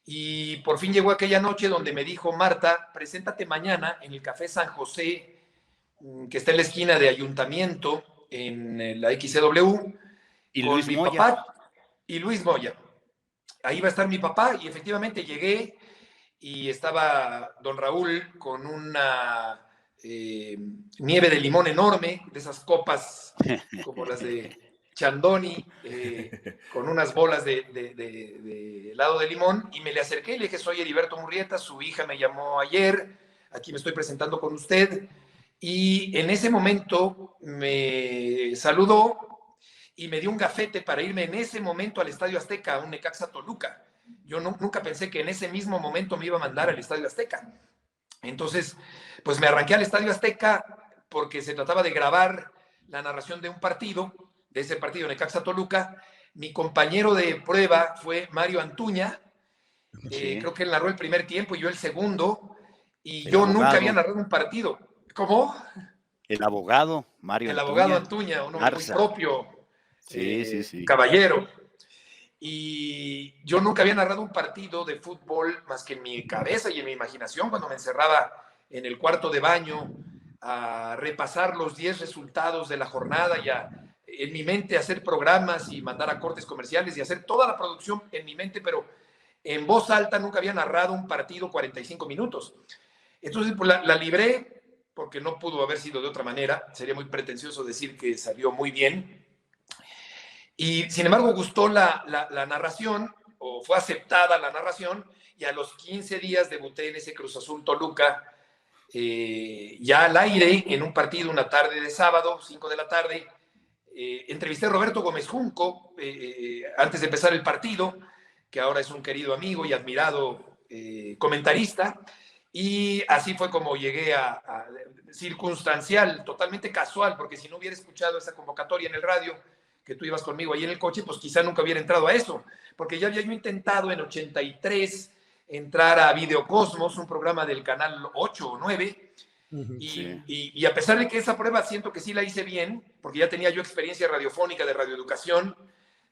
[SPEAKER 5] y por fin llegó aquella noche donde me dijo: Marta, preséntate mañana en el Café San José, que está en la esquina de Ayuntamiento, en la XCW,
[SPEAKER 3] y
[SPEAKER 5] con
[SPEAKER 3] Luis
[SPEAKER 5] mi
[SPEAKER 3] Moya.
[SPEAKER 5] papá y Luis Moya. Ahí va a estar mi papá, y efectivamente llegué y estaba don Raúl con una nieve de limón enorme, de esas copas como las de Chandoni, con unas bolas de helado de limón, y me le acerqué y le dije: soy Heriberto Murrieta, su hija me llamó ayer, aquí me estoy presentando con usted. Y en ese momento me saludó y me dio un gafete para irme en ese momento al Estadio Azteca, a un Necaxa Toluca. Yo nunca pensé que en ese mismo momento me iba a mandar al Estadio Azteca. Entonces, pues me arranqué al Estadio Azteca porque se trataba de grabar la narración de un partido, de ese partido Necaxa Toluca. Mi compañero de prueba fue Mario Antuña. Sí. Creo que él narró el primer tiempo y yo el segundo. Y yo nunca había narrado un partido. ¿Cómo?
[SPEAKER 3] El abogado, Mario
[SPEAKER 5] El
[SPEAKER 3] Antuña.
[SPEAKER 5] abogado Antuña, un hombre muy propio.
[SPEAKER 3] Sí.
[SPEAKER 5] Caballero. Y yo nunca había narrado un partido de fútbol más que en mi cabeza y en mi imaginación, cuando me encerraba en el cuarto de baño a repasar los 10 resultados de la jornada y en mi mente hacer programas y mandar a cortes comerciales y hacer toda la producción en mi mente, pero en voz alta. Nunca había narrado un partido 45 minutos. Entonces pues, la libré porque no pudo haber sido de otra manera. Sería muy pretencioso decir que salió muy bien. Y sin embargo gustó la narración, o fue aceptada la narración, y a los 15 días debuté en ese Cruz Azul Toluca, ya al aire, en un partido, una tarde de sábado, 5 de la tarde. Entrevisté a Roberto Gómez Junco antes de empezar el partido, que ahora es un querido amigo y admirado comentarista, y así fue como llegué a circunstancial, totalmente casual, porque si no hubiera escuchado esa convocatoria en el radio, que tú ibas conmigo ahí en el coche, pues quizá nunca hubiera entrado a eso, porque ya había yo intentado en 83 entrar a Videocosmos, un programa del canal 8 o 9, y a pesar de que esa prueba siento que sí la hice bien, porque ya tenía yo experiencia radiofónica de radioeducación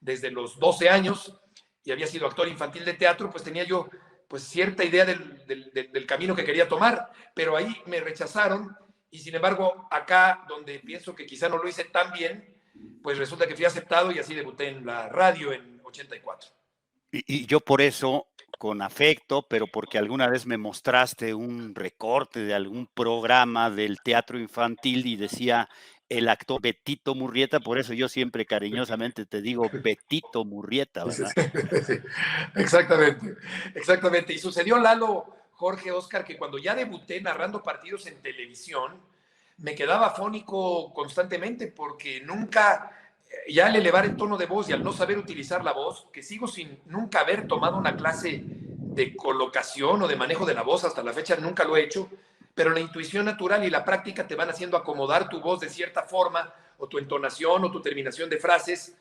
[SPEAKER 5] desde los 12 años, y había sido actor infantil de teatro, pues tenía yo pues cierta idea del camino que quería tomar, pero ahí me rechazaron, y sin embargo acá, donde pienso que quizá no lo hice tan bien, pues resulta que fui aceptado y así debuté en la radio en 84.
[SPEAKER 3] Y yo por eso, con afecto, pero porque alguna vez me mostraste un recorte de algún programa del teatro infantil y decía el actor Betito Murrieta, por eso yo siempre cariñosamente te digo Betito Murrieta, ¿verdad?
[SPEAKER 5] Sí, exactamente, exactamente. Y sucedió, Lalo, Jorge, Oscar, que cuando ya debuté narrando partidos en televisión, me quedaba afónico constantemente porque nunca, ya al elevar el tono de voz y al no saber utilizar la voz, que sigo sin nunca haber tomado una clase de colocación o de manejo de la voz, hasta la fecha nunca lo he hecho, pero la intuición natural y la práctica te van haciendo acomodar tu voz de cierta forma, o tu entonación o tu terminación de frases,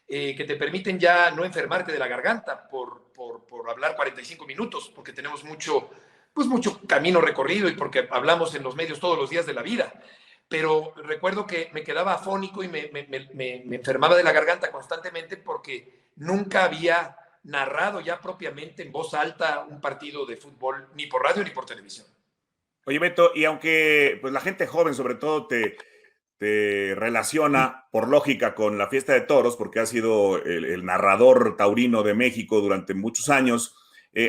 [SPEAKER 5] que te permiten ya no enfermarte de la garganta por hablar 45 minutos, porque tenemos mucho camino recorrido y porque hablamos en los medios todos los días de la vida. Pero recuerdo que me quedaba afónico y me enfermaba de la garganta constantemente porque nunca había narrado ya propiamente en voz alta un partido de fútbol, ni por radio ni por televisión.
[SPEAKER 4] Oye, Beto, y aunque pues la gente joven sobre todo te relaciona por lógica con la fiesta de toros, porque has sido el narrador taurino de México durante muchos años,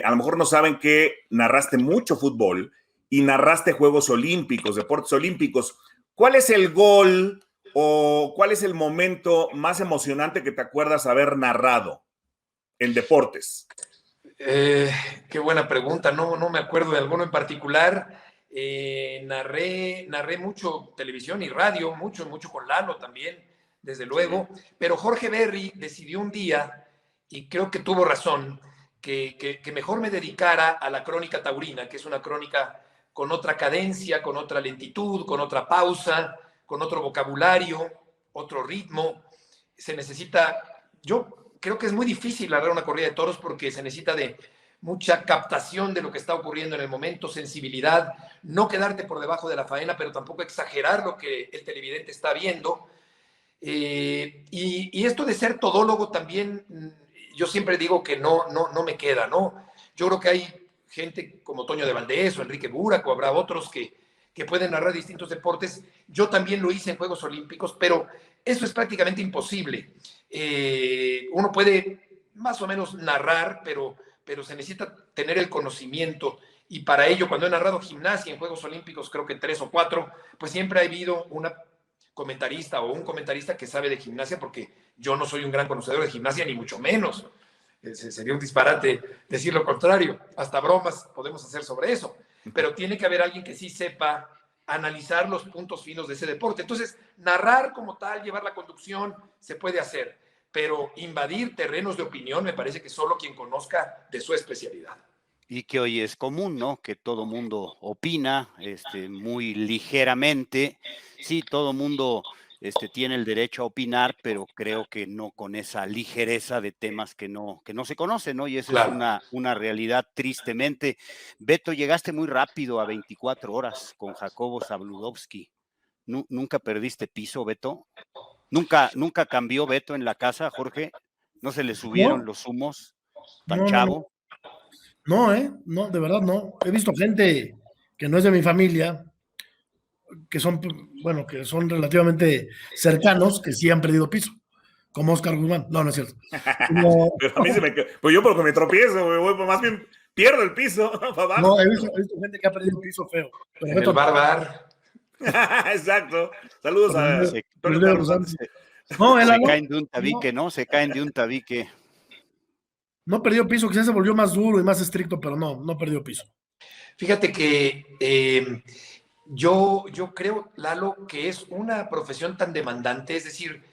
[SPEAKER 4] a lo mejor no saben que narraste mucho fútbol y narraste Juegos Olímpicos, deportes olímpicos. ¿Cuál es el gol o cuál es el momento más emocionante que te acuerdas haber narrado en deportes?
[SPEAKER 5] Qué buena pregunta, no me acuerdo de alguno en particular. Narré mucho televisión y radio, mucho con Lalo también, desde luego, pero Jorge Berry decidió un día, y creo que tuvo razón, que mejor me dedicara a la crónica taurina, que es una crónica con otra cadencia, con otra lentitud, con otra pausa, con otro vocabulario, otro ritmo. Se necesita, yo creo que es muy difícil narrar una corrida de toros porque se necesita de mucha captación de lo que está ocurriendo en el momento, sensibilidad, no quedarte por debajo de la faena, pero tampoco exagerar lo que el televidente está viendo. Y esto de ser todólogo también, yo siempre digo que no me queda, ¿no? Yo creo que hay gente como Toño de Valdés o Enrique Burak, o habrá otros que pueden narrar distintos deportes. Yo también lo hice en Juegos Olímpicos, pero eso es prácticamente imposible. Uno puede más o menos narrar, pero se necesita tener el conocimiento, y para ello, cuando he narrado gimnasia en Juegos Olímpicos, creo que 3 o 4, pues siempre ha habido una comentarista o un comentarista que sabe de gimnasia, porque yo no soy un gran conocedor de gimnasia, ni mucho menos. Sería un disparate decir lo contrario. Hasta bromas podemos hacer sobre eso, pero tiene que haber alguien que sí sepa analizar los puntos finos de ese deporte. Entonces, narrar como tal, llevar la conducción, se puede hacer, pero invadir terrenos de opinión me parece que solo quien conozca de su especialidad.
[SPEAKER 3] Y que hoy es común, ¿no? Que todo mundo opina, muy ligeramente. Sí, todo mundo tiene el derecho a opinar, pero creo que no con esa ligereza de temas que no se conocen, ¿no? Y esa
[SPEAKER 5] Claro.
[SPEAKER 3] es una realidad, tristemente. Beto, llegaste muy rápido a 24 horas con Jacobo Zabludovsky. ¿Nunca perdiste piso, Beto? ¿Nunca cambió Beto en la casa, Jorge? ¿No se le subieron los humos tan chavo?
[SPEAKER 2] No, no, de verdad no. He visto gente que no es de mi familia, que son relativamente cercanos, que sí han perdido piso, como Oscar Guzmán. No es cierto.
[SPEAKER 4] Pero a mí pues yo porque me tropiezo, güey, más bien pierdo el piso.
[SPEAKER 2] No, he visto gente que ha perdido piso feo.
[SPEAKER 5] Pero en el bar.
[SPEAKER 4] Exacto. Saludos a Antonio Carlos Santos.
[SPEAKER 2] No,
[SPEAKER 3] se caen de un tabique, ¿no? Se caen de un tabique.
[SPEAKER 2] No perdió piso, quizás se volvió más duro y más estricto, pero no perdió piso.
[SPEAKER 5] Fíjate que yo creo, Lalo, que es una profesión tan demandante, es decir,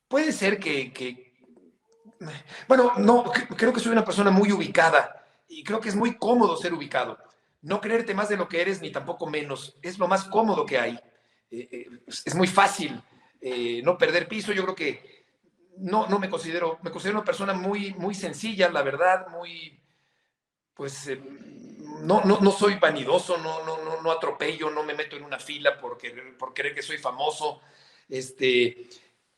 [SPEAKER 5] puede ser bueno, no, creo que soy una persona muy ubicada y creo que es muy cómodo ser ubicado. No creerte más de lo que eres ni tampoco menos, es lo más cómodo que hay. Es muy fácil no perder piso. Yo creo que no me considero una persona muy sencilla, la verdad, pues no soy vanidoso, no atropello, no me meto en una fila por querer que soy famoso.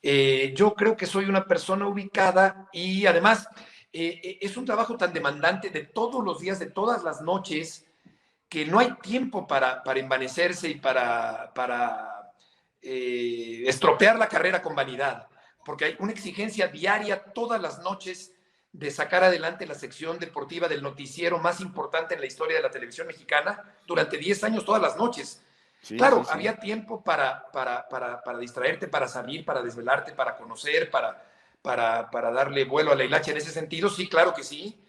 [SPEAKER 5] Yo creo que soy una persona ubicada y además es un trabajo tan demandante de todos los días, de todas las noches, que no hay tiempo para envanecerse y para estropear la carrera con vanidad, porque hay una exigencia diaria todas las noches de sacar adelante la sección deportiva del noticiero más importante en la historia de la televisión mexicana durante 10 años, todas las noches. Sí, claro, sí. Había tiempo para distraerte, para salir, para desvelarte, para conocer, para darle vuelo a la hilacha en ese sentido, sí, claro que sí,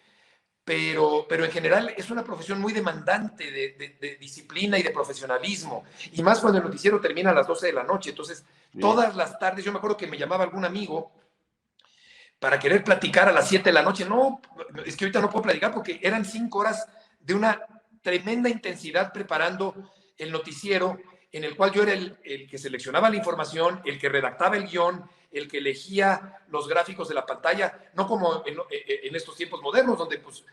[SPEAKER 5] pero en general es una profesión muy demandante de disciplina y de profesionalismo, y más cuando el noticiero termina a las 12 de la noche. Entonces, sí, todas las tardes, yo me acuerdo que me llamaba algún amigo para querer platicar a las 7 de la noche. No, es que ahorita no puedo platicar porque eran 5 horas de una tremenda intensidad preparando el noticiero, en el cual yo era el que seleccionaba la información, el que redactaba el guión, el que elegía los gráficos de la pantalla, no como en estos tiempos modernos, donde pues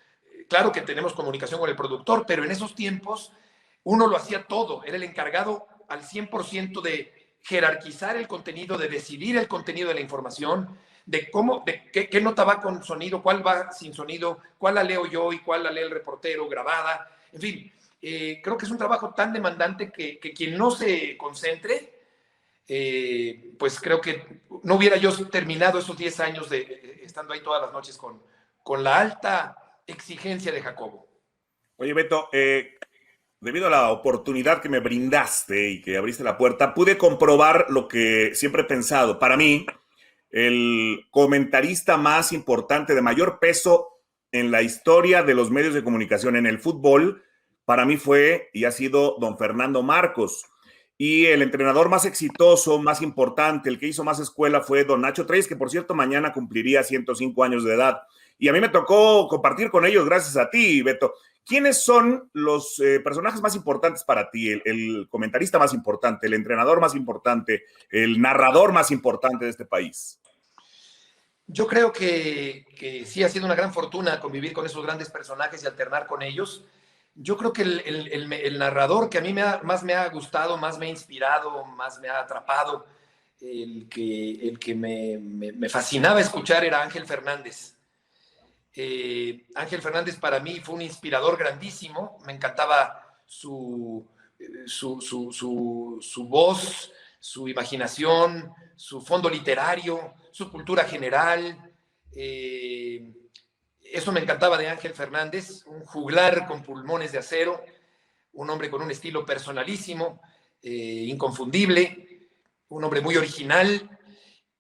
[SPEAKER 5] claro que tenemos comunicación con el productor, pero en esos tiempos uno lo hacía todo, era el encargado al 100% de jerarquizar el contenido, de decidir el contenido de la información, de qué nota va con sonido, cuál va sin sonido, cuál la leo yo y cuál la lee el reportero grabada, en fin. Creo que es un trabajo tan demandante que quien no se concentre, pues creo que no hubiera yo terminado esos 10 años estando ahí todas las noches con la alta exigencia de Jacobo.
[SPEAKER 4] Oye, Beto, debido a la oportunidad que me brindaste y que abriste la puerta, pude comprobar lo que siempre he pensado. Para mí, el comentarista más importante, de mayor peso en la historia de los medios de comunicación en el fútbol, para mí fue y ha sido don Fernando Marcos. Y el entrenador más exitoso, más importante, el que hizo más escuela fue don Nacho Treyes, que por cierto mañana cumpliría 105 años de edad. Y a mí me tocó compartir con ellos gracias a ti, Beto. ¿Quiénes son los personajes más importantes para ti? El comentarista más importante, el entrenador más importante, el narrador más importante de este país.
[SPEAKER 5] Yo creo que sí ha sido una gran fortuna convivir con esos grandes personajes y alternar con ellos. Yo creo que el narrador que a mí más me ha gustado, más me ha inspirado, más me ha atrapado, el que me fascinaba escuchar era Ángel Fernández. Ángel Fernández para mí fue un inspirador grandísimo. Me encantaba su voz, su imaginación, su fondo literario, su cultura general. Eso me encantaba de Ángel Fernández, un juglar con pulmones de acero, un hombre con un estilo personalísimo, inconfundible, un hombre muy original.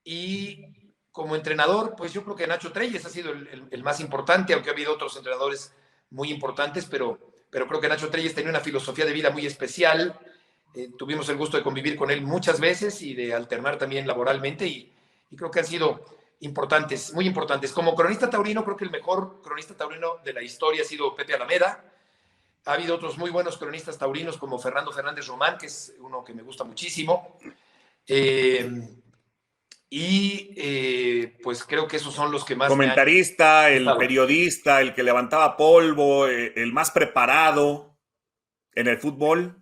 [SPEAKER 5] Y como entrenador, pues yo creo que Nacho Treyes ha sido el más importante, aunque ha habido otros entrenadores muy importantes, pero creo que Nacho Treyes tenía una filosofía de vida muy especial. Tuvimos el gusto de convivir con él muchas veces y de alternar también laboralmente, y creo que han sido importantes, muy importantes. Como cronista taurino, creo que el mejor cronista taurino de la historia ha sido Pepe Alameda. Ha habido otros muy buenos cronistas taurinos como Fernando Fernández Román, que es uno que me gusta muchísimo. Pues creo que esos son los que más...
[SPEAKER 4] Comentarista, el periodista, el que levantaba polvo, el más preparado en el fútbol.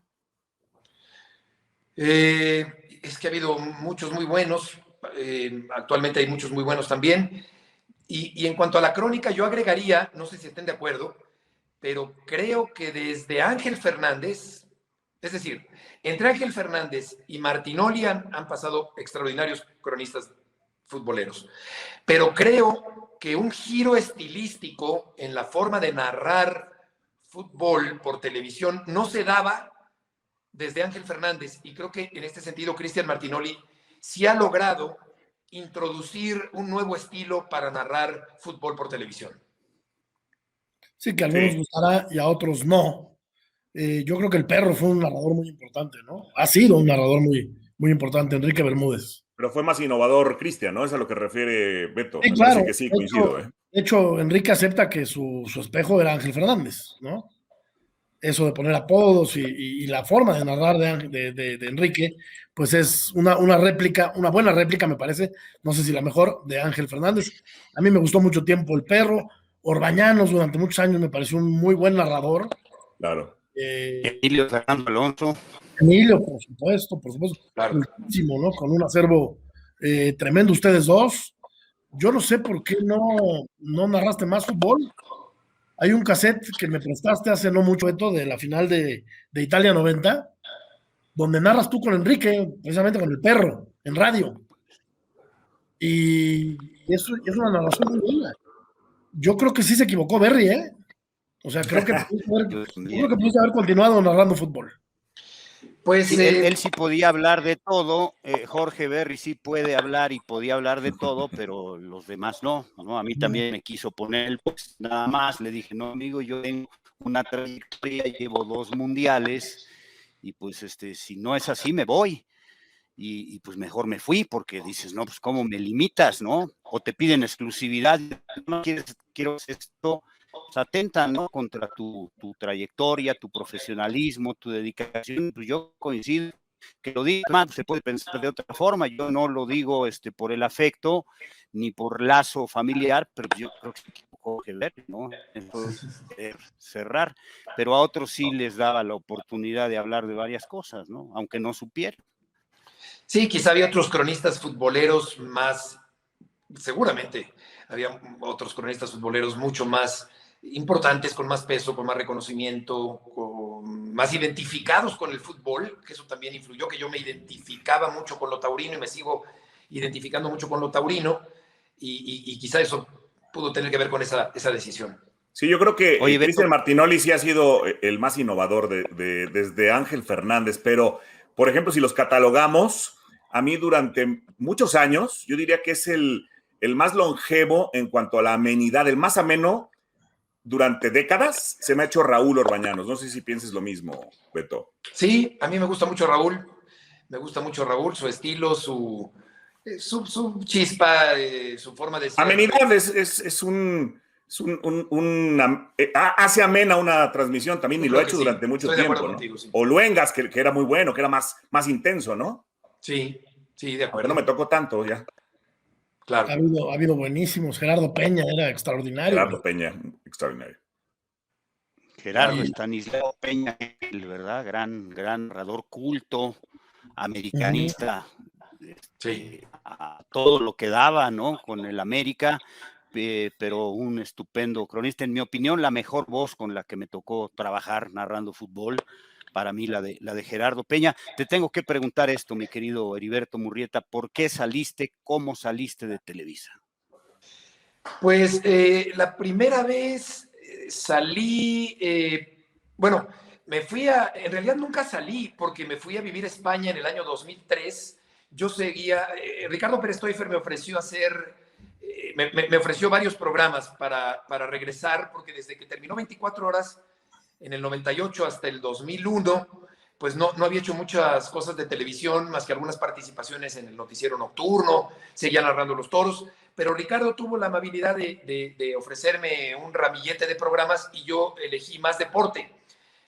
[SPEAKER 5] Es que ha habido muchos muy buenos. Actualmente hay muchos muy buenos también. Y en cuanto a la crónica, yo agregaría, no sé si estén de acuerdo, pero creo que desde Ángel Fernández, es decir, entre Ángel Fernández y Martinoli han pasado extraordinarios cronistas futboleros. Pero creo que un giro estilístico en la forma de narrar fútbol por televisión no se daba desde Ángel Fernández, y creo que en este sentido Cristian Martinoli sí ha logrado introducir un nuevo estilo para narrar fútbol por televisión.
[SPEAKER 2] Sí, que a algunos gustará y a otros no. Yo creo que el Perro fue un narrador muy importante, ¿no? Ha sido un narrador muy, muy importante, Enrique Bermúdez.
[SPEAKER 4] Pero fue más innovador Cristian, ¿no? Es a lo que refiere Beto.
[SPEAKER 2] Sí,
[SPEAKER 4] Me
[SPEAKER 2] claro.
[SPEAKER 4] parece que sí, coincido.
[SPEAKER 2] De hecho, Enrique acepta que su espejo era Ángel Fernández, ¿no? Eso de poner apodos y la forma de narrar de Enrique, pues es una réplica, una buena réplica, me parece, no sé si la mejor, de Ángel Fernández. A mí me gustó mucho tiempo el Perro. Orbañanos durante muchos años me pareció un muy buen narrador.
[SPEAKER 4] Claro.
[SPEAKER 3] Emilio Fernando Alonso.
[SPEAKER 2] Emilio, por supuesto,
[SPEAKER 5] claro.
[SPEAKER 2] Muchísimo, ¿no? Con un acervo tremendo ustedes dos. Yo no sé por qué no narraste más fútbol. Hay un cassette que me prestaste hace no mucho, Beto, de la final de Italia 90, donde narras tú con Enrique, precisamente con el Perro, en radio. Y eso es una narración muy buena. Yo creo que sí se equivocó Berry, ¿eh? O sea, creo que pudiste haber continuado narrando fútbol.
[SPEAKER 5] Pues
[SPEAKER 3] sí, él sí podía hablar de todo, Jorge Berry sí puede hablar y podía hablar de todo, pero los demás no. A mí también me quiso poner, pues nada más, le dije, no, amigo, yo tengo una trayectoria, llevo 2 mundiales, y pues si no es así, me voy. Y pues mejor me fui, porque dices, no, pues cómo me limitas, ¿no? O te piden exclusividad, no quiero esto. Se atentan, ¿no? Contra tu trayectoria, tu profesionalismo, tu dedicación. Pues yo coincido que lo diga más, se puede pensar de otra forma. Yo no lo digo por el afecto ni por lazo familiar, pero yo creo que se equivocó que ver, ¿no? Entonces, cerrar. Pero a otros sí les daba la oportunidad de hablar de varias cosas, ¿no? Aunque no supieran.
[SPEAKER 5] Sí, quizá había otros cronistas futboleros más, seguramente había otros cronistas futboleros mucho más importantes, con más peso, con más reconocimiento, más identificados con el fútbol, que eso también influyó, que yo me identificaba mucho con lo taurino y me sigo identificando mucho con lo taurino, y quizá eso pudo tener que ver con esa decisión.
[SPEAKER 4] Sí, yo creo que Cristian Martinoli sí ha sido el más innovador desde Ángel Fernández, pero, por ejemplo, si los catalogamos, a mí durante muchos años, yo diría que es el más longevo en cuanto a la amenidad, el más ameno. Durante décadas se me ha hecho Raúl Orbañanos. No sé si pienses lo mismo, Beto.
[SPEAKER 5] Sí, a mí me gusta mucho Raúl. Me gusta mucho Raúl, su estilo, su chispa, su forma de ser.
[SPEAKER 4] Amenidad hace amena una transmisión también, y lo ha hecho durante mucho tiempo, ¿no? Contigo, sí. O Luengas, que era muy bueno, que era más intenso, ¿no?
[SPEAKER 5] Sí, de acuerdo.
[SPEAKER 4] No me tocó tanto ya.
[SPEAKER 5] Claro.
[SPEAKER 2] Ha habido buenísimos. Gerardo Peña era extraordinario.
[SPEAKER 4] Gerardo Peña, extraordinario.
[SPEAKER 3] Gerardo Estanislao Peña, ¿verdad? Gran narrador, culto, americanista,
[SPEAKER 5] sí.
[SPEAKER 3] A todo lo que daba, ¿no? Con el América, pero un estupendo cronista. En mi opinión, la mejor voz con la que me tocó trabajar narrando fútbol, para mí la de Gerardo Peña. Te tengo que preguntar esto, mi querido Heriberto Murrieta, ¿por qué cómo saliste de Televisa?
[SPEAKER 5] Pues la primera vez salí, bueno, en realidad nunca salí, porque me fui a vivir a España en el año 2003. Yo seguía, Ricardo Pérez Toifer me ofreció me ofreció varios programas para regresar, porque desde que terminó 24 horas, en el 98 hasta el 2001, pues no había hecho muchas cosas de televisión, más que algunas participaciones en el noticiero nocturno, seguía narrando los toros, pero Ricardo tuvo la amabilidad de ofrecerme un ramillete de programas, y yo elegí Más Deporte,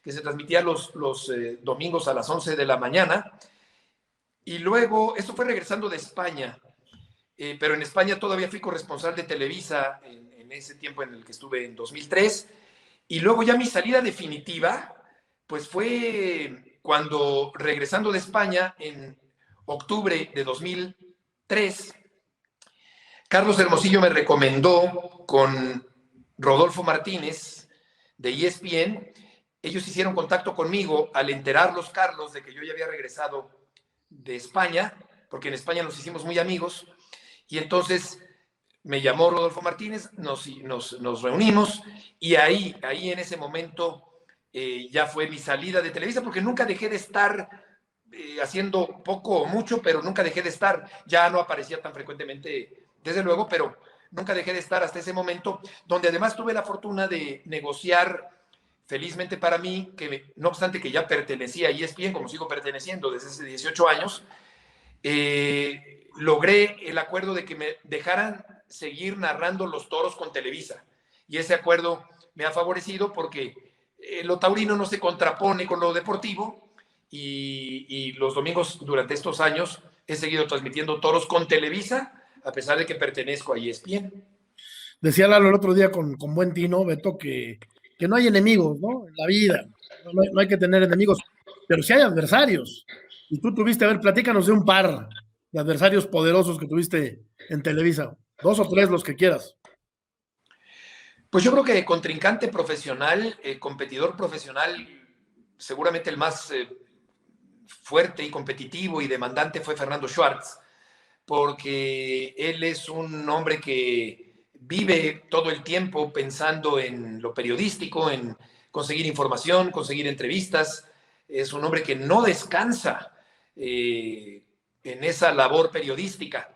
[SPEAKER 5] que se transmitía los domingos a las 11 de la mañana, y luego, esto fue regresando de España, pero en España todavía fui corresponsal de Televisa en ese tiempo en el que estuve en 2003, y luego ya mi salida definitiva, pues fue cuando, regresando de España en octubre de 2003, Carlos Hermosillo me recomendó con Rodolfo Martínez de ESPN. Ellos hicieron contacto conmigo al enterarlos, Carlos, de que yo ya había regresado de España, porque en España nos hicimos muy amigos, y entonces me llamó Rodolfo Martínez, nos reunimos, y ahí en ese momento ya fue mi salida de Televisa, porque nunca dejé de estar haciendo poco o mucho, pero nunca dejé de estar. Ya no aparecía tan frecuentemente, desde luego, pero nunca dejé de estar hasta ese momento, donde además tuve la fortuna de negociar, felizmente para mí, que no obstante que ya pertenecía a ESPN, como sigo perteneciendo desde hace 18 años, logré el acuerdo de que me dejaran seguir narrando los toros con Televisa. Y ese acuerdo me ha favorecido porque lo taurino no se contrapone con lo deportivo, y los domingos durante estos años he seguido transmitiendo toros con Televisa, a pesar de que pertenezco a ESPN.
[SPEAKER 2] Decía Lalo el otro día con buen tino, Beto, que no hay enemigos, ¿no? En la vida, no hay que tener enemigos, pero sí hay adversarios. Y tú tuviste, a ver, platícanos de un par de adversarios poderosos que tuviste en Televisa, 2 o 3, los que quieras.
[SPEAKER 5] Pues yo creo que contrincante profesional, competidor profesional, seguramente el más fuerte y competitivo y demandante fue Fernando Schwartz, porque él es un hombre que vive todo el tiempo pensando en lo periodístico, en conseguir información, conseguir entrevistas. Es un hombre que no descansa en esa labor periodística,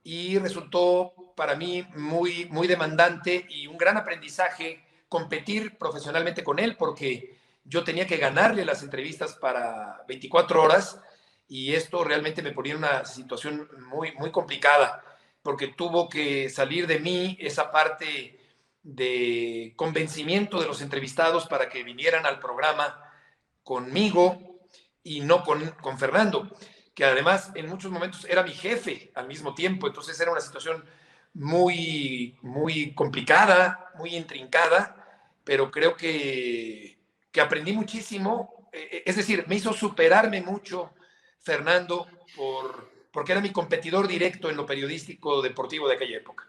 [SPEAKER 5] y resultó para mí muy demandante y un gran aprendizaje competir profesionalmente con él, porque yo tenía que ganarle las entrevistas para 24 horas, y esto realmente me ponía en una situación muy complicada, porque tuvo que salir de mí esa parte de convencimiento de los entrevistados para que vinieran al programa conmigo y no con Fernando, que además en muchos momentos era mi jefe al mismo tiempo. Entonces era una situación muy complicada, muy intrincada, pero creo que aprendí muchísimo. Es decir, me hizo superarme mucho Fernando, porque era mi competidor directo en lo periodístico deportivo de aquella época.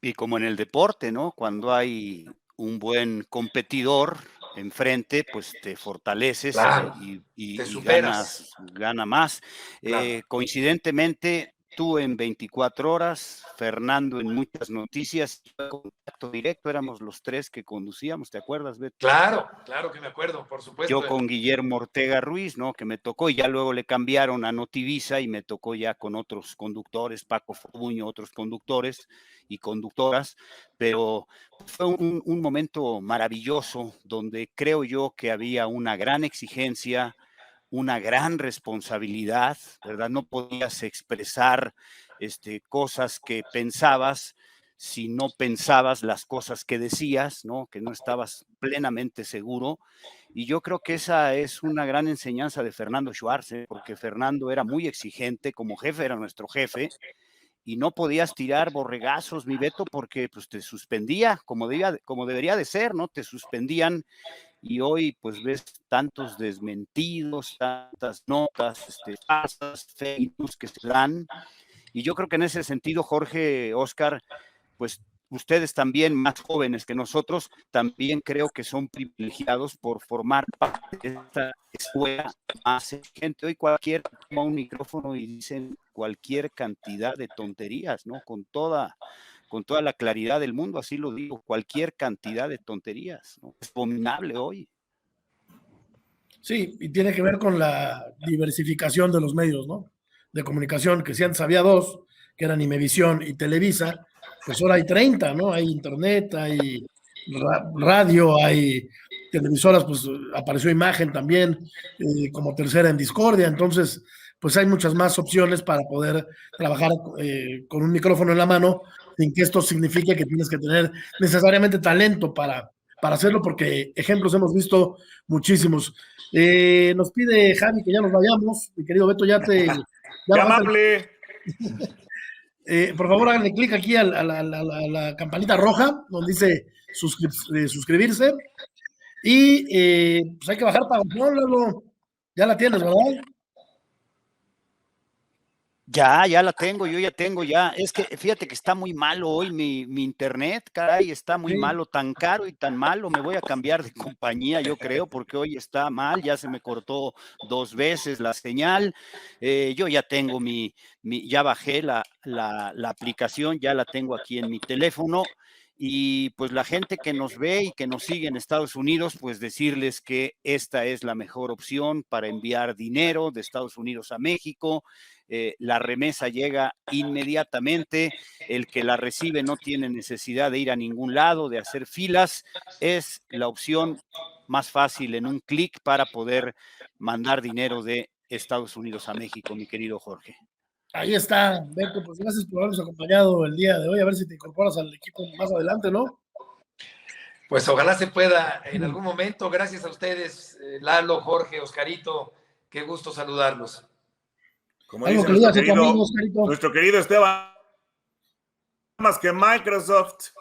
[SPEAKER 3] Y como en el deporte, ¿no? Cuando hay un buen competidor enfrente, pues te fortaleces,
[SPEAKER 5] claro,
[SPEAKER 3] y
[SPEAKER 5] te superas.
[SPEAKER 3] gana más.
[SPEAKER 5] Claro.
[SPEAKER 3] Coincidentemente, tú en 24 horas, Fernando en muchas noticias, contacto directo, éramos los 3 que conducíamos, ¿te acuerdas, Beto?
[SPEAKER 5] Claro que me acuerdo, por supuesto.
[SPEAKER 3] Yo con Guillermo Ortega Ruiz, ¿no? Que me tocó, y ya luego le cambiaron a Notivisa y me tocó ya con otros conductores, Paco Forbuño, otros conductores y conductoras, pero fue un momento maravilloso donde creo yo que había una gran exigencia, una gran responsabilidad, ¿verdad? No podías expresar cosas que pensabas si no pensabas las cosas que decías, ¿no? Que no estabas plenamente seguro. Y yo creo que esa es una gran enseñanza de Fernando Schwartz, porque Fernando era muy exigente, como jefe era nuestro jefe, y no podías tirar borregazos, mi Beto, porque pues te suspendía, como debería de ser, ¿no? Te suspendían, y hoy pues ves tantos desmentidos, tantas notas falsas, fake news que se dan, y yo creo que en ese sentido, Jorge, Oscar, pues ustedes también, más jóvenes que nosotros, también creo que son privilegiados por formar parte de esta escuela más exigente. Hoy cualquier toma un micrófono y dicen cualquier cantidad de tonterías, ¿no? Con toda la claridad del mundo, así lo digo, cualquier cantidad de tonterías, ¿no? Es abominable hoy.
[SPEAKER 2] Sí, y tiene que ver con la diversificación de los medios, ¿no? De comunicación, que si antes había 2, que eran Imevisión y Televisa, pues ahora hay 30, ¿no? Hay internet, hay radio, hay televisoras, pues apareció Imagen también como tercera en Discordia, entonces pues hay muchas más opciones para poder trabajar con un micrófono en la mano, sin que esto signifique que tienes que tener necesariamente talento para hacerlo, porque ejemplos hemos visto muchísimos. Nos pide Javi que ya nos vayamos, mi querido Beto,
[SPEAKER 4] ¡Qué amable!
[SPEAKER 2] Por favor, háganle clic aquí a la campanita roja, donde dice suscribirse. Y pues hay que bajar para Lalo. Ya la tienes, ¿verdad?
[SPEAKER 3] Ya la tengo, yo ya tengo, ya. Es que fíjate que está muy malo hoy mi internet, caray, está muy malo, tan caro y tan malo. Me voy a cambiar de compañía, yo creo, porque hoy está mal, ya se me cortó 2 veces la señal. Yo ya tengo ya bajé la aplicación, ya la tengo aquí en mi teléfono. y pues la gente que nos ve y que nos sigue en Estados Unidos, pues decirles que esta es la mejor opción para enviar dinero de Estados Unidos a México. La remesa llega inmediatamente, el que la recibe no tiene necesidad de ir a ningún lado, de hacer filas, es la opción más fácil en un clic para poder mandar dinero de Estados Unidos a México, mi querido Jorge.
[SPEAKER 2] Ahí está, Beto, pues gracias por habernos acompañado el día de hoy, a ver si te incorporas al equipo más adelante, ¿no?
[SPEAKER 5] Pues ojalá se pueda en algún momento. Gracias a ustedes, Lalo, Jorge, Oscarito, qué gusto saludarlos.
[SPEAKER 4] Como dice nuestro querido Esteban, más que Microsoft.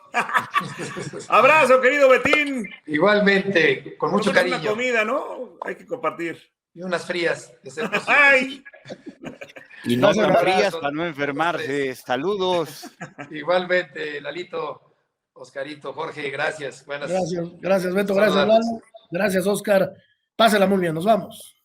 [SPEAKER 4] Abrazo, querido Betín.
[SPEAKER 5] Igualmente, con mucho cariño.
[SPEAKER 4] Una comida, ¿no? Hay que compartir.
[SPEAKER 5] Y unas frías.
[SPEAKER 4] ¡Ay!
[SPEAKER 3] Y no tan frías para no enfermarse. Saludos.
[SPEAKER 5] Igualmente, Lalito, Oscarito, Jorge, gracias.
[SPEAKER 2] Gracias, Beto, gracias, Lalo. Gracias, Oscar. Pásela muy bien, nos vamos.